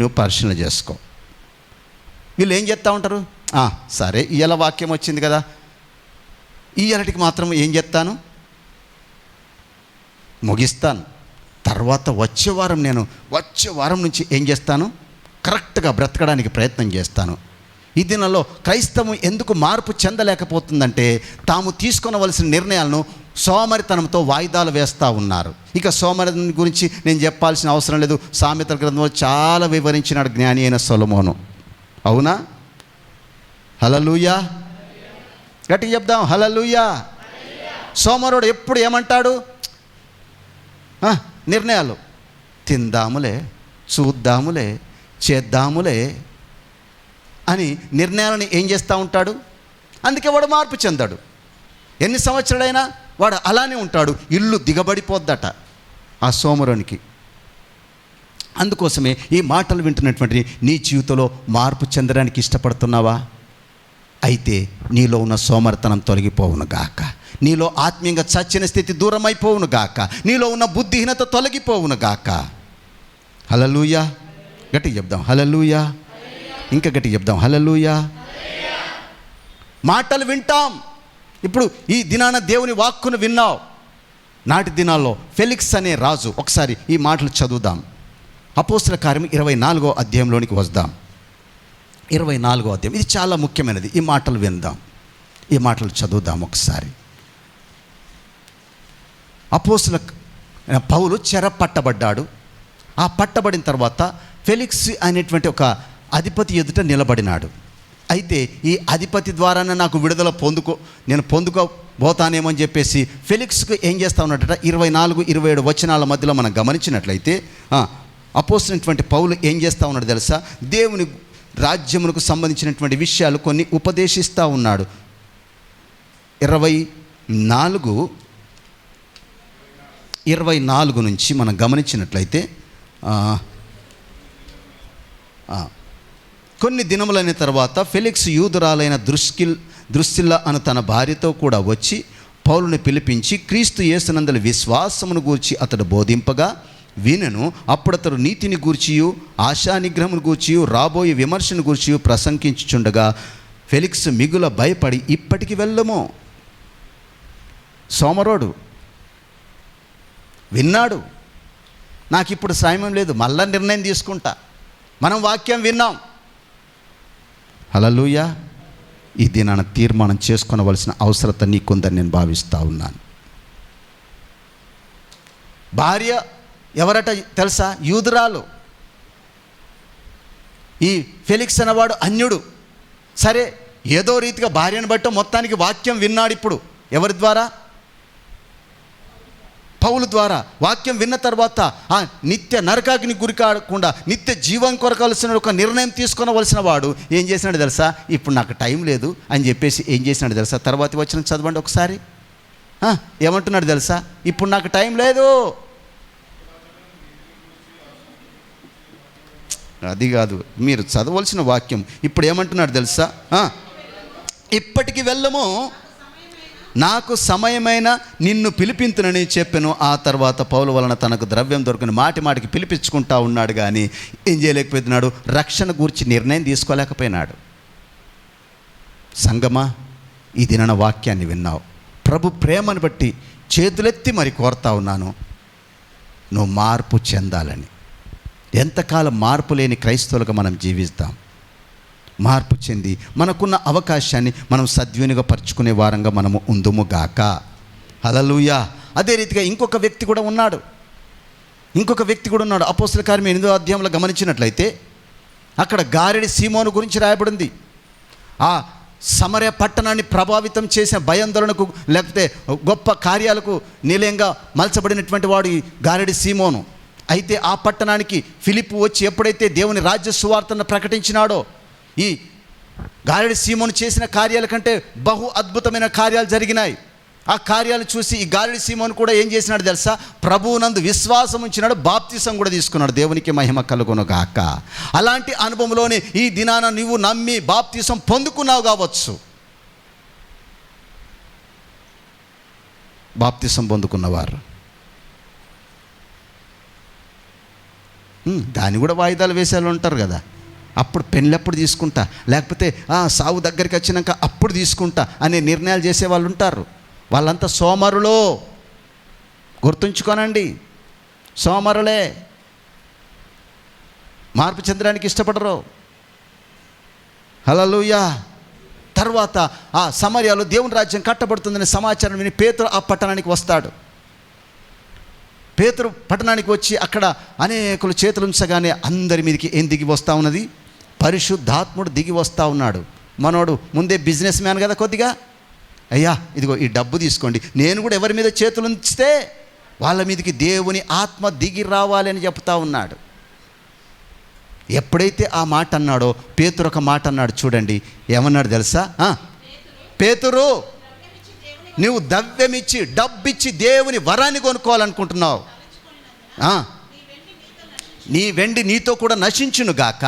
నువ్వు పరిశీలన చేసుకో. వీళ్ళు ఏం చేస్తూ ఉంటారు, సరే ఇవాళ వాక్యం వచ్చింది కదా, ఇవాళకి మాత్రం ఏం చేస్తాను, ముగిస్తాను, తర్వాత వచ్చే వారం నుంచి ఏం చేస్తాను, కరెక్ట్గా బ్రతకడానికి ప్రయత్నం చేస్తాను. ఈ దినాల్లో క్రైస్తవం ఎందుకు మార్పు చెందలేకపోతుందంటే తాము తీసుకొనవలసిన నిర్ణయాలను సోమరితనంతో వాయిదాలు వేస్తూ ఉన్నారు. ఇక సోమరితనం గురించి నేను చెప్పాల్సిన అవసరం లేదు, సామెతల గ్రంథంలో చాలా వివరించినాడు జ్ఞాని అయిన సొలొమోను. అవునా? హల్లెలూయా, గట్టిగా చెప్దాం హల్లెలూయా. సోమరుడు ఎప్పుడు ఏమంటాడు, నిర్ణయాలు తిందాములే, చూద్దాములే, చేద్దాములే అని నిర్ణయాలను ఏం చేస్తూ ఉంటాడు. అందుకే వాడు మార్పు చెందాడు. ఎన్ని సంవత్సరాలైనా వాడు అలానే ఉంటాడు. ఇల్లు దిగబడిపోద్దట ఆ సోమరునికి. అందుకోసమే ఈ మాటలు వింటున్నటువంటి నీ జీవితంలో మార్పు చెందడానికి ఇష్టపడుతున్నావా? అయితే నీలో ఉన్న సోమరితనం తొలగిపోవును గాక, నీలో ఆత్మీయంగా చచ్చిన స్థితి దూరం అయిపోవును గాక, నీలో ఉన్న బుద్ధిహీనత తొలగిపోవును గాక. హల్లెలూయా, గట్టిగా చెప్దాం హల్లెలూయా, ఇంకా గట్టిగా చెప్దాం హల్లెలూయా. మాటలు వింటాం. ఇప్పుడు ఈ దినాన దేవుని వాక్కును విన్నావు. నాటి దినాల్లో ఫెలిక్స్ అనే రాజు, ఒకసారి ఈ మాటలు చదువుదాం. అపోస్తల కార్యం 24వ అధ్యాయంలోనికి వద్దాం. 24వ అధ్యాయం, ఇది చాలా ముఖ్యమైనది. ఈ మాటలు విందాం, ఈ మాటలు చదువుదాం ఒకసారి. అపోస్తల పౌలు చెర పట్టబడ్డాడు. ఆ పట్టబడిన తర్వాత ఫెలిక్స్ అనేటువంటి ఒక అధిపతి ఎదుట నిలబడినాడు. అయితే ఈ అధిపతి ద్వారానే నాకు విడుదల నేను పొందుకోబోతానేమో అని చెప్పేసి ఫెలిక్స్కు ఏం చేస్తూ ఉన్నట్ట 24-27 వచనాల మధ్యలో మనం గమనించినట్లయితే అపోస్తలుడైనటువంటి పౌలు ఏం చేస్తూ ఉన్నాడు తెలుసా, దేవుని రాజ్యమునకు సంబంధించినటువంటి విషయాలు కొన్ని ఉపదేశిస్తూ ఉన్నాడు. 24 నుంచి మనం గమనించినట్లయితే కొన్ని దినములైన తర్వాత ఫెలిక్స్ యూదురాలైన ద్రుస్సిల్ల అను తన భార్యతో కూడా వచ్చి పౌలుని పిలిపించి క్రీస్తు యేసునందలి విశ్వాసమును గూర్చి అతడు బోధింపగా వినెను. అప్పుడు అతడు నీతిని గూర్చియు ఆశా నిగ్రహమును గూర్చియు రాబోయే విమర్శను గూర్చియు ప్రసంగించుచుండగా ఫెలిక్స్ మిగుల భయపడి ఇప్పటికి వెళ్ళము. సోమరోడు విన్నాడు, నాకు ఇప్పుడు సమయం లేదు, మళ్ళా నిర్ణయం తీసుకుంటా. మనం వాక్యం విన్నాం. హల్లెలూయా. ఈ దినాన తీర్మానం చేసుకోవలసిన అవసరత నీకుందని నేను భావిస్తూ ఉన్నాను. భార్య ఎవరట తెలుసా? యూదురాలు. ఈ ఫెలిక్స్ అనేవాడు అన్యుడు. సరే, ఏదో రీతిగా భార్యను బట్టి మొత్తానికి వాక్యం విన్నాడు. ఇప్పుడు ఎవరి ద్వారా? పౌలు ద్వారా. వాక్యం విన్న తర్వాత ఆ నిత్య నరకాగ్ని గురి కాకుండా నిత్య జీవం కొరకాల్సిన ఒక నిర్ణయం తీసుకొనవలసిన వాడు ఏం చేసినాడు తెలుసా? ఇప్పుడు నాకు టైం లేదు అని చెప్పేసి ఏం చేసినాడు తెలుసా? తర్వాత వచ్చిన చదవండి ఒకసారి. ఏమంటున్నాడు తెలుసా? ఇప్పుడు నాకు టైం లేదు. అది కాదు, మీరు చదవలసిన వాక్యం. ఇప్పుడు ఏమంటున్నాడు తెలుసా? ఇప్పటికి వెళ్ళము, నాకు సమయమైన నిన్ను పిలిపింతునని చెప్పాను. ఆ తర్వాత పౌలు వలన తనకు ద్రవ్యం దొరకని మాటికి పిలిపించుకుంటా ఉన్నాడు, కానీ ఏం చేయలేకపోతున్నాడు? రక్షణ గురించి నిర్ణయం తీసుకోలేకపోయినాడు. సంగమా, ఈ దినాన వాక్యాన్ని విన్నావు. ప్రభు ప్రేమను బట్టి చేతులెత్తి మరి కోరుతా ఉన్నాను, నువ్వు మార్పు చెందాలని. ఎంతకాలం మార్పు లేని క్రైస్తవులుగా మనం జీవిస్తాం? మార్పు చెంది మనకున్న అవకాశాన్ని మనం సద్వినియోగపరుచుకునే వారంగా మనము ఉందుముగాక. హల్లెలూయా. అదే రీతిగా ఇంకొక వ్యక్తి కూడా ఉన్నాడు. అపోస్తల కార్యం 8వ అధ్యాయంలో గమనించినట్లయితే అక్కడ గారెడి సీమోను గురించి రాయబడింది. ఆ సమరయ పట్టణాన్ని ప్రభావితం చేసిన భయాందోళనకు లేకపోతే గొప్ప కార్యాలకు నిలయంగా మలచబడినటువంటి వాడు ఈ గారెడి సీమోను. అయితే ఆ పట్టణానికి ఫిలిప్పు వచ్చి ఎప్పుడైతే దేవుని రాజ్య సువార్తను ప్రకటించినాడో, ఈ గారెడి సీమోను చేసిన కార్యాల కంటే బహు అద్భుతమైన కార్యాలు జరిగినాయి. ఆ కార్యాలు చూసి ఈ గారెడి సీమోను కూడా ఏం చేసినాడు తెలుసా? ప్రభువునందు విశ్వాసం ఉంచినాడు, బాప్తిసం కూడా తీసుకున్నాడు. దేవునికి మహిమ కలుగును గాక. అలాంటి అనుభవంలోనే ఈ దినాన నువ్వు నమ్మి బాప్తిసం పొందుకున్నావు కావచ్చు. బాప్తిసం పొందుకున్నవారు. దాన్ని కూడా వాయిదాలు వేసేవాళ్ళు ఉంటారు కదా. అప్పుడు పెళ్ళెప్పుడు తీసుకుంటా, లేకపోతే సావు దగ్గరికి వచ్చినాక అప్పుడు తీసుకుంటా అనే నిర్ణయాలు చేసేవాళ్ళు ఉంటారు. వాళ్ళంతా సోమరులో, గుర్తుంచుకోనండి, సోమరులే. మార్పు చెందడానికి ఇష్టపడరు. హల్లెలూయా. తర్వాత ఆ సమరయలో దేవుని రాజ్యం కట్టబడుతుందనే సమాచారం విని పేతురు ఆ పట్టణానికి వస్తాడు. పేతురు పట్టణానికి వచ్చి అక్కడ అనేకులు చేతులు ఉంచగానే అందరి మీదకి ఏం దిగి వస్తూ ఉన్నది? పరిశుద్ధాత్ముడు దిగి వస్తూ ఉన్నాడు. మనోడు ముందే బిజినెస్ మ్యాన్ కదా, కొద్దిగా అయ్యా ఇదిగో ఈ డబ్బు తీసుకోండి, నేను కూడా ఎవరి మీద చేతులు ఉంచితే వాళ్ళ మీదకి దేవుని ఆత్మ దిగి రావాలి అని చెప్తా ఉన్నాడు. ఎప్పుడైతే ఆ మాట అన్నాడో పేతురు ఒక మాట అన్నాడు. చూడండి ఏమన్నాడు తెలుసా? పేతురు, నువ్వు ద్రవ్యమిచ్చి డబ్బిచ్చి దేవుని వరాన్ని కొనుక్కోవాలనుకుంటున్నావు. నీ వెండి నీతో కూడా నశించును గాక,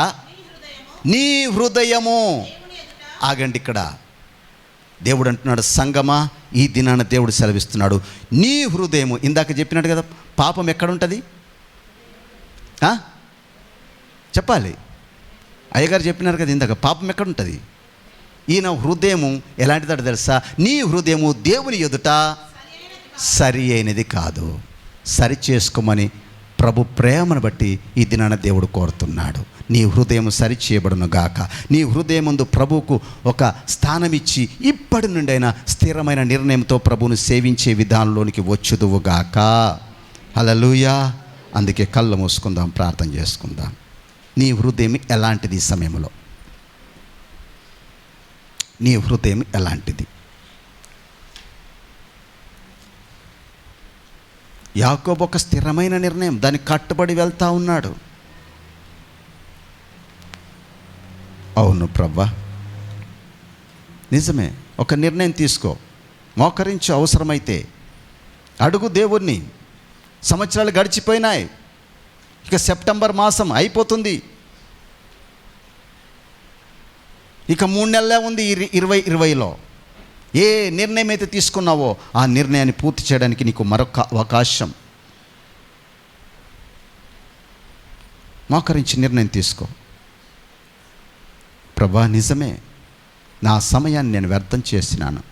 నీ హృదయము. ఆగండి, ఇక్కడ దేవుడు అంటున్నాడు, సంగమా ఈ దినాన దేవుడు సెలవిస్తున్నాడు, నీ హృదయము. ఇందాక చెప్పినట్టు కదా, పాపం ఎక్కడుంటుంది చెప్పాలి. అయ్యగారు చెప్పినారు కదా ఇందాక, పాపం ఎక్కడుంటుంది? ఈయన హృదయము ఎలాంటిదో తెలుసా? నీ హృదయము దేవుని ఎదుట సరి అయినది కాదు. సరి చేసుకోమని ప్రభు ప్రేమను బట్టి ఈ దినాన దేవుడు కోరుతున్నాడు. నీ హృదయం సరి చేయబడును గాక. నీ హృదయం ముందు ప్రభువుకు ఒక స్థానం ఇచ్చి ఇప్పటి నుండైనా స్థిరమైన నిర్ణయంతో ప్రభువును సేవించే విధానంలోనికి వచ్చుదువు గాక. హల్లెలూయా. అందుకే కళ్ళు మూసుకుందాం, ప్రార్థన చేసుకుందాం. నీ హృదయం ఎలాంటిది? ఈ సమయంలో నీ హృదయం ఎలాంటిది? యాకోబు ఒక స్థిరమైన నిర్ణయం, దానికి కట్టుబడి వెళ్తా ఉన్నాడు. అవును ప్రభువా, నిజమే, ఒక నిర్ణయం తీసుకో, మోకరించు, అవసరమైతే అడుగు దేవుణ్ణి. సంవత్సరాలు గడిచిపోయినాయి, ఇక సెప్టెంబర్ మాసం అయిపోతుంది, ఇక 3 నెలలే ఉంది 2020లో. ఏ నిర్ణయం అయితే తీసుకున్నావో ఆ నిర్ణయాన్ని పూర్తి చేయడానికి నీకు మరొక అవకాశం. మోకరించి నిర్ణయం తీసుకో. ప్రభా, నిజమే, నా సమయాన్ని నేను వ్యర్థం చేసినాను,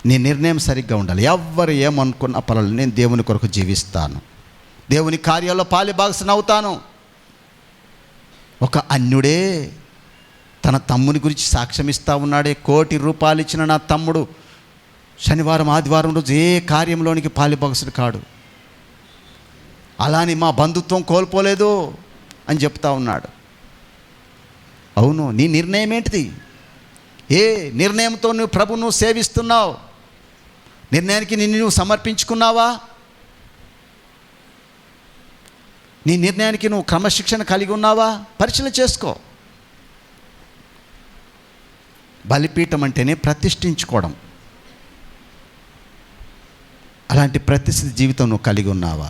నీ నిర్ణయం సరిగ్గా ఉండాలి. ఎవ్వరు ఏమనుకున్న పర్వాలేదు, నేను దేవుని కొరకు జీవిస్తాను, దేవుని కార్యాల్లో పాలిభాగస్వామి అవుతాను. ఒక అన్యుడే తన తమ్ముని గురించి సాక్ష్యం ఇస్తూ ఉన్నాడే. 1 కోటి రూపాయలు ఇచ్చిన నా తమ్ముడు శనివారం ఆదివారం రోజు ఏ కార్యంలోనికి పాలిభాగస్వామి కాడు, అలాని మా బంధుత్వం కోల్పోలేదు అని చెప్తా ఉన్నాడు. అవును, నీ నిర్ణయం ఏంటిది? ఏ నిర్ణయంతో నువ్వు ప్రభువును సేవిస్తున్నావు? నిర్ణయానికి నిన్ను నువ్వు సమర్పించుకున్నావా? నీ నిర్ణయానికి నువ్వు క్రమశిక్షణ కలిగి ఉన్నావా? పరిశీలన చేసుకో. బలిపీఠం అంటేనే ప్రతిష్ఠించుకోవడం. అలాంటి ప్రతిష్ఠిత జీవితం నువ్వు కలిగి ఉన్నావా?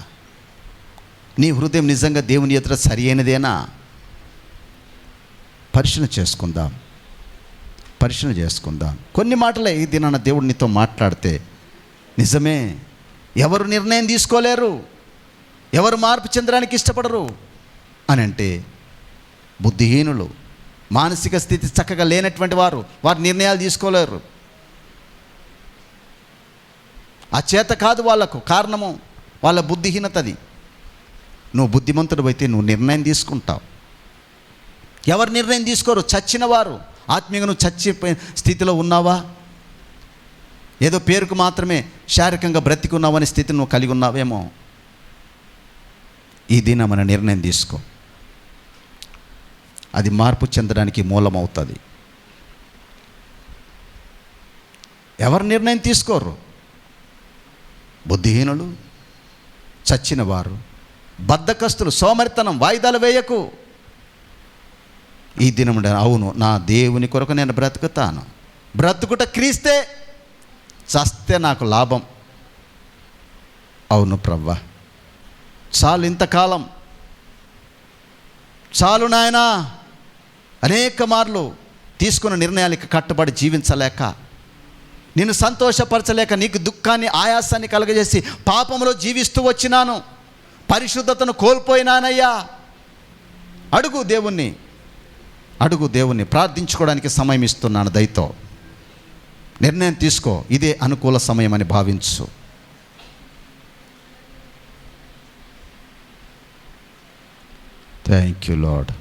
నీ హృదయం నిజంగా దేవుని ఎదుట సరి అయినదేనా? పరిశీలన చేసుకుందాం, పరిశీలన చేసుకుందాం. కొన్ని మాటలే ఈ దినాన దేవుడు నీతో మాట్లాడితే, నిజమే, ఎవరు నిర్ణయం తీసుకోలేరు, ఎవరు మార్పు చెందడానికి ఇష్టపడరు అని అంటే బుద్ధిహీనులు, మానసిక స్థితి చక్కగా లేనటువంటి వారు నిర్ణయాలు తీసుకోలేరు. ఆ చేత కాదు వాళ్ళకు, కారణము వాళ్ళ బుద్ధిహీనతది. నువ్వు బుద్ధిమంతుడు అయితే నువ్వు నిర్ణయం తీసుకుంటావు. ఎవరు నిర్ణయం తీసుకోరు? చచ్చిన వారు. ఆత్మీయంగా నువ్వు చచ్చిపోయిన స్థితిలో ఉన్నావా? ఏదో పేరుకు మాత్రమే శారీరకంగా బ్రతికున్నావు అనే స్థితిని నువ్వు కలిగి ఉన్నావేమో. ఈ దినం మన నిర్ణయం తీసుకో, అది మార్పు చెందడానికి మూలమవుతుంది. ఎవరు నిర్ణయం తీసుకోరు? బుద్ధిహీనులు, చచ్చిన వారు, బద్ధకస్తులు, సోమరితనం, వాయిదాలు వేయకు. ఈ దినం అవును, నా దేవుని కొరకు నేను బ్రతుకుతాను, బ్రతుకుట క్రీస్తే, చస్తే నాకు లాభం. అవును ప్రవ్వా, చాలు, ఇంతకాలం చాలు నాయనా. అనేక మార్లు తీసుకున్న నిర్ణయాలకి కట్టుబడి జీవించలేక నిన్ను సంతోషపరచలేక నీకు దుఃఖాన్ని ఆయాసాన్ని కలుగజేసి పాపంలో జీవిస్తూ వచ్చినాను, పరిశుద్ధతను కోల్పోయినానయ్యా. అడుగు దేవుణ్ణి, ప్రార్థించుకోవడానికి సమయం ఇస్తున్నాను. దయతో నిర్ణయం తీసుకో, ఇదే అనుకూల సమయం అని భావించు. Thank you lord.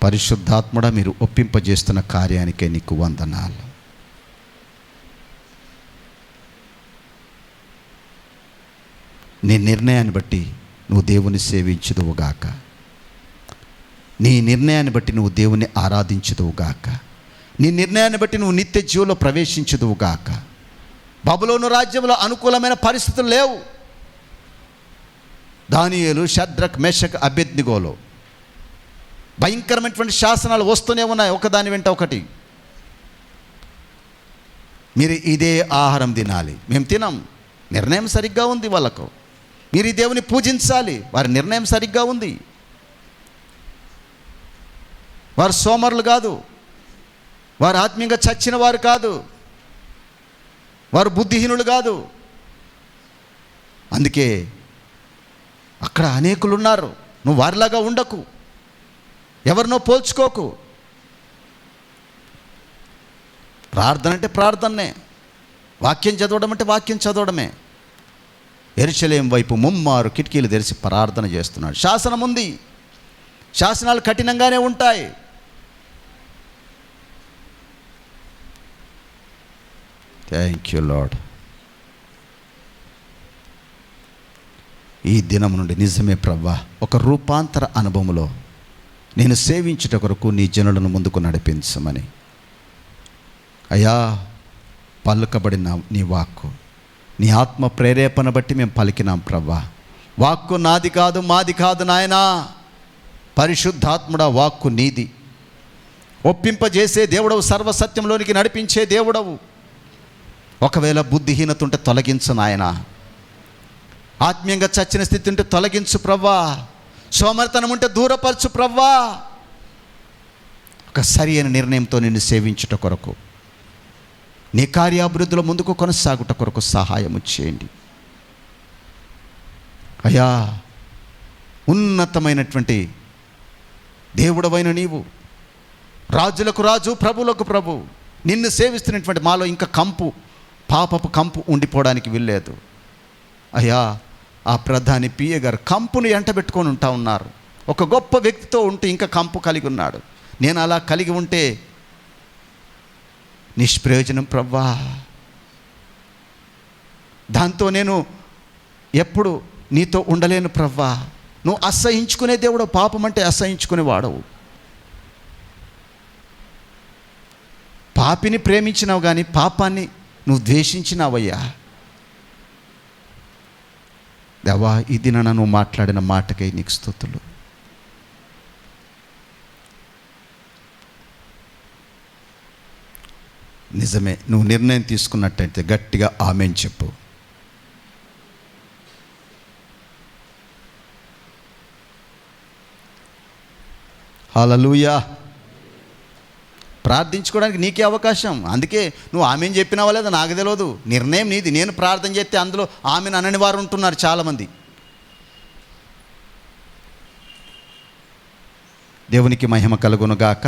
పరిశుద్ధాత్ముడా, మీరు ఒప్పింపజేస్తున్న కార్యానికే నీకు వందనాలు. నీ నిర్ణయాన్ని బట్టి నువ్వు దేవుని సేవించుదువుగాక, నీ నిర్ణయాన్ని బట్టి నువ్వు దేవుని ఆరాధించుదువుగాక, నీ నిర్ణయాన్ని బట్టి నువ్వు నిత్య జీవంలో ప్రవేశించుదువుగాక. బబులోను రాజ్యంలో అనుకూలమైన పరిస్థితులు లేవు. దానియేలు, షద్రక్, మేషక్, అబేద్నెగోలో భయంకరమైనటువంటి శాసనాలు వస్తూనే ఉన్నాయి, ఒకదాని వెంట ఒకటి. మీరు ఇదే ఆహారం తినాలి, మేము తినం. నిర్ణయం సరిగ్గా ఉంది వాళ్ళకు. మీరు ఈ దేవుని పూజించాలి, వారి నిర్ణయం సరిగ్గా ఉంది. వారు సోమరులు కాదు, వారు ఆత్మీయంగా చచ్చిన వారు కాదు, వారు బుద్ధిహీనులు కాదు. అందుకే అక్కడ అనేకులు ఉన్నారు. నువ్వు వారిలాగా ఉండకు, ఎవరినో పోల్చుకోకు. ప్రార్థన అంటే ప్రార్థనే, వాక్యం చదవడం అంటే వాక్యం చదవడమే. యెరూషలేము వైపు ముమ్మారు కిటికీలు తెరిచి ప్రార్థన చేస్తున్నాడు. శాసనం ఉంది, శాసనాలు కఠినంగానే ఉంటాయి. Thank you lord. ఈ దినం నుండి నిజమే ప్రభువా, ఒక రూపాంతర అనుభవంలో నేను సేవించుట కొరకు నీ జనులను ముందుకు నడిపించమని. అయ్యా, పలుకబడిన నీ వాక్కు నీ ఆత్మ ప్రేరేపణ బట్టి మేము పలికినాం ప్రభువా. వాక్కు నాది కాదు, మాది కాదు నాయనా. పరిశుద్ధాత్ముడా, వాక్కు నీది. ఒప్పింపజేసే దేవుడవు, సర్వసత్యంలోనికి నడిపించే దేవుడవు. ఒకవేళ బుద్ధిహీనత ఉంటే తొలగించు నాయనా. ఆత్మీయంగా చచ్చిన స్థితి ఉంటే తొలగించు ప్రవ్వా. సోమరితనం ఉంటే దూరపరచు ప్రవ్వా. ఒక సరి అయిన నిర్ణయంతో నిన్ను సేవించుట కొరకు, నీ కార్యాభివృద్ధిలో ముందుకు కొనసాగుట కొరకు సహాయము చేయండి అయ్యా. ఉన్నతమైనటువంటి దేవుడవైన నీవు, రాజులకు రాజు, ప్రభులకు ప్రభు, నిన్ను సేవిస్తున్నటువంటి మాలో ఇంకా పాపపు కంపు ఉండిపోవడానికి వీల్లేదు అయ్యా. ఆ ప్రధాని పిఏ గారు కంపును ఎంటబెట్టుకొని ఉంటా ఉన్నారు. ఒక గొప్ప వ్యక్తితో ఉంటే ఇంకా కంపు కలిగి ఉన్నాడు. నేను అలా కలిగి ఉంటే నిష్ప్రయోజనం ప్రవ్వా. దాంతో నేను ఎప్పుడు నీతో ఉండలేను ప్రవ్వా. నువ్వు అసహించుకునే దేవుడు, పాపం అంటే అసహించుకునే వాడవు. పాపిని ప్రేమించినావు కానీ పాపాన్ని నువ్వు ద్వేషించినావయ్యా. దేవా, ఇది నువ్వు మాట్లాడిన మాటకై నీకు స్తుతులు. నిజమే, నువ్వు నిర్ణయం తీసుకున్నట్టయితే గట్టిగా ఆమేన్ చెప్పు. హల్లెలూయా. ప్రార్థించుకోవడానికి నీకే అవకాశం. అందుకే నువ్వు ఆమెను చెప్పినావా లేదా నాకు తెలియదు. నిర్ణయం నీది. నేను ప్రార్థన చేస్తే అందులో ఆమెను అనని వారు ఉంటున్నారు చాలామంది. దేవునికి మహిమ కలుగునుగాక.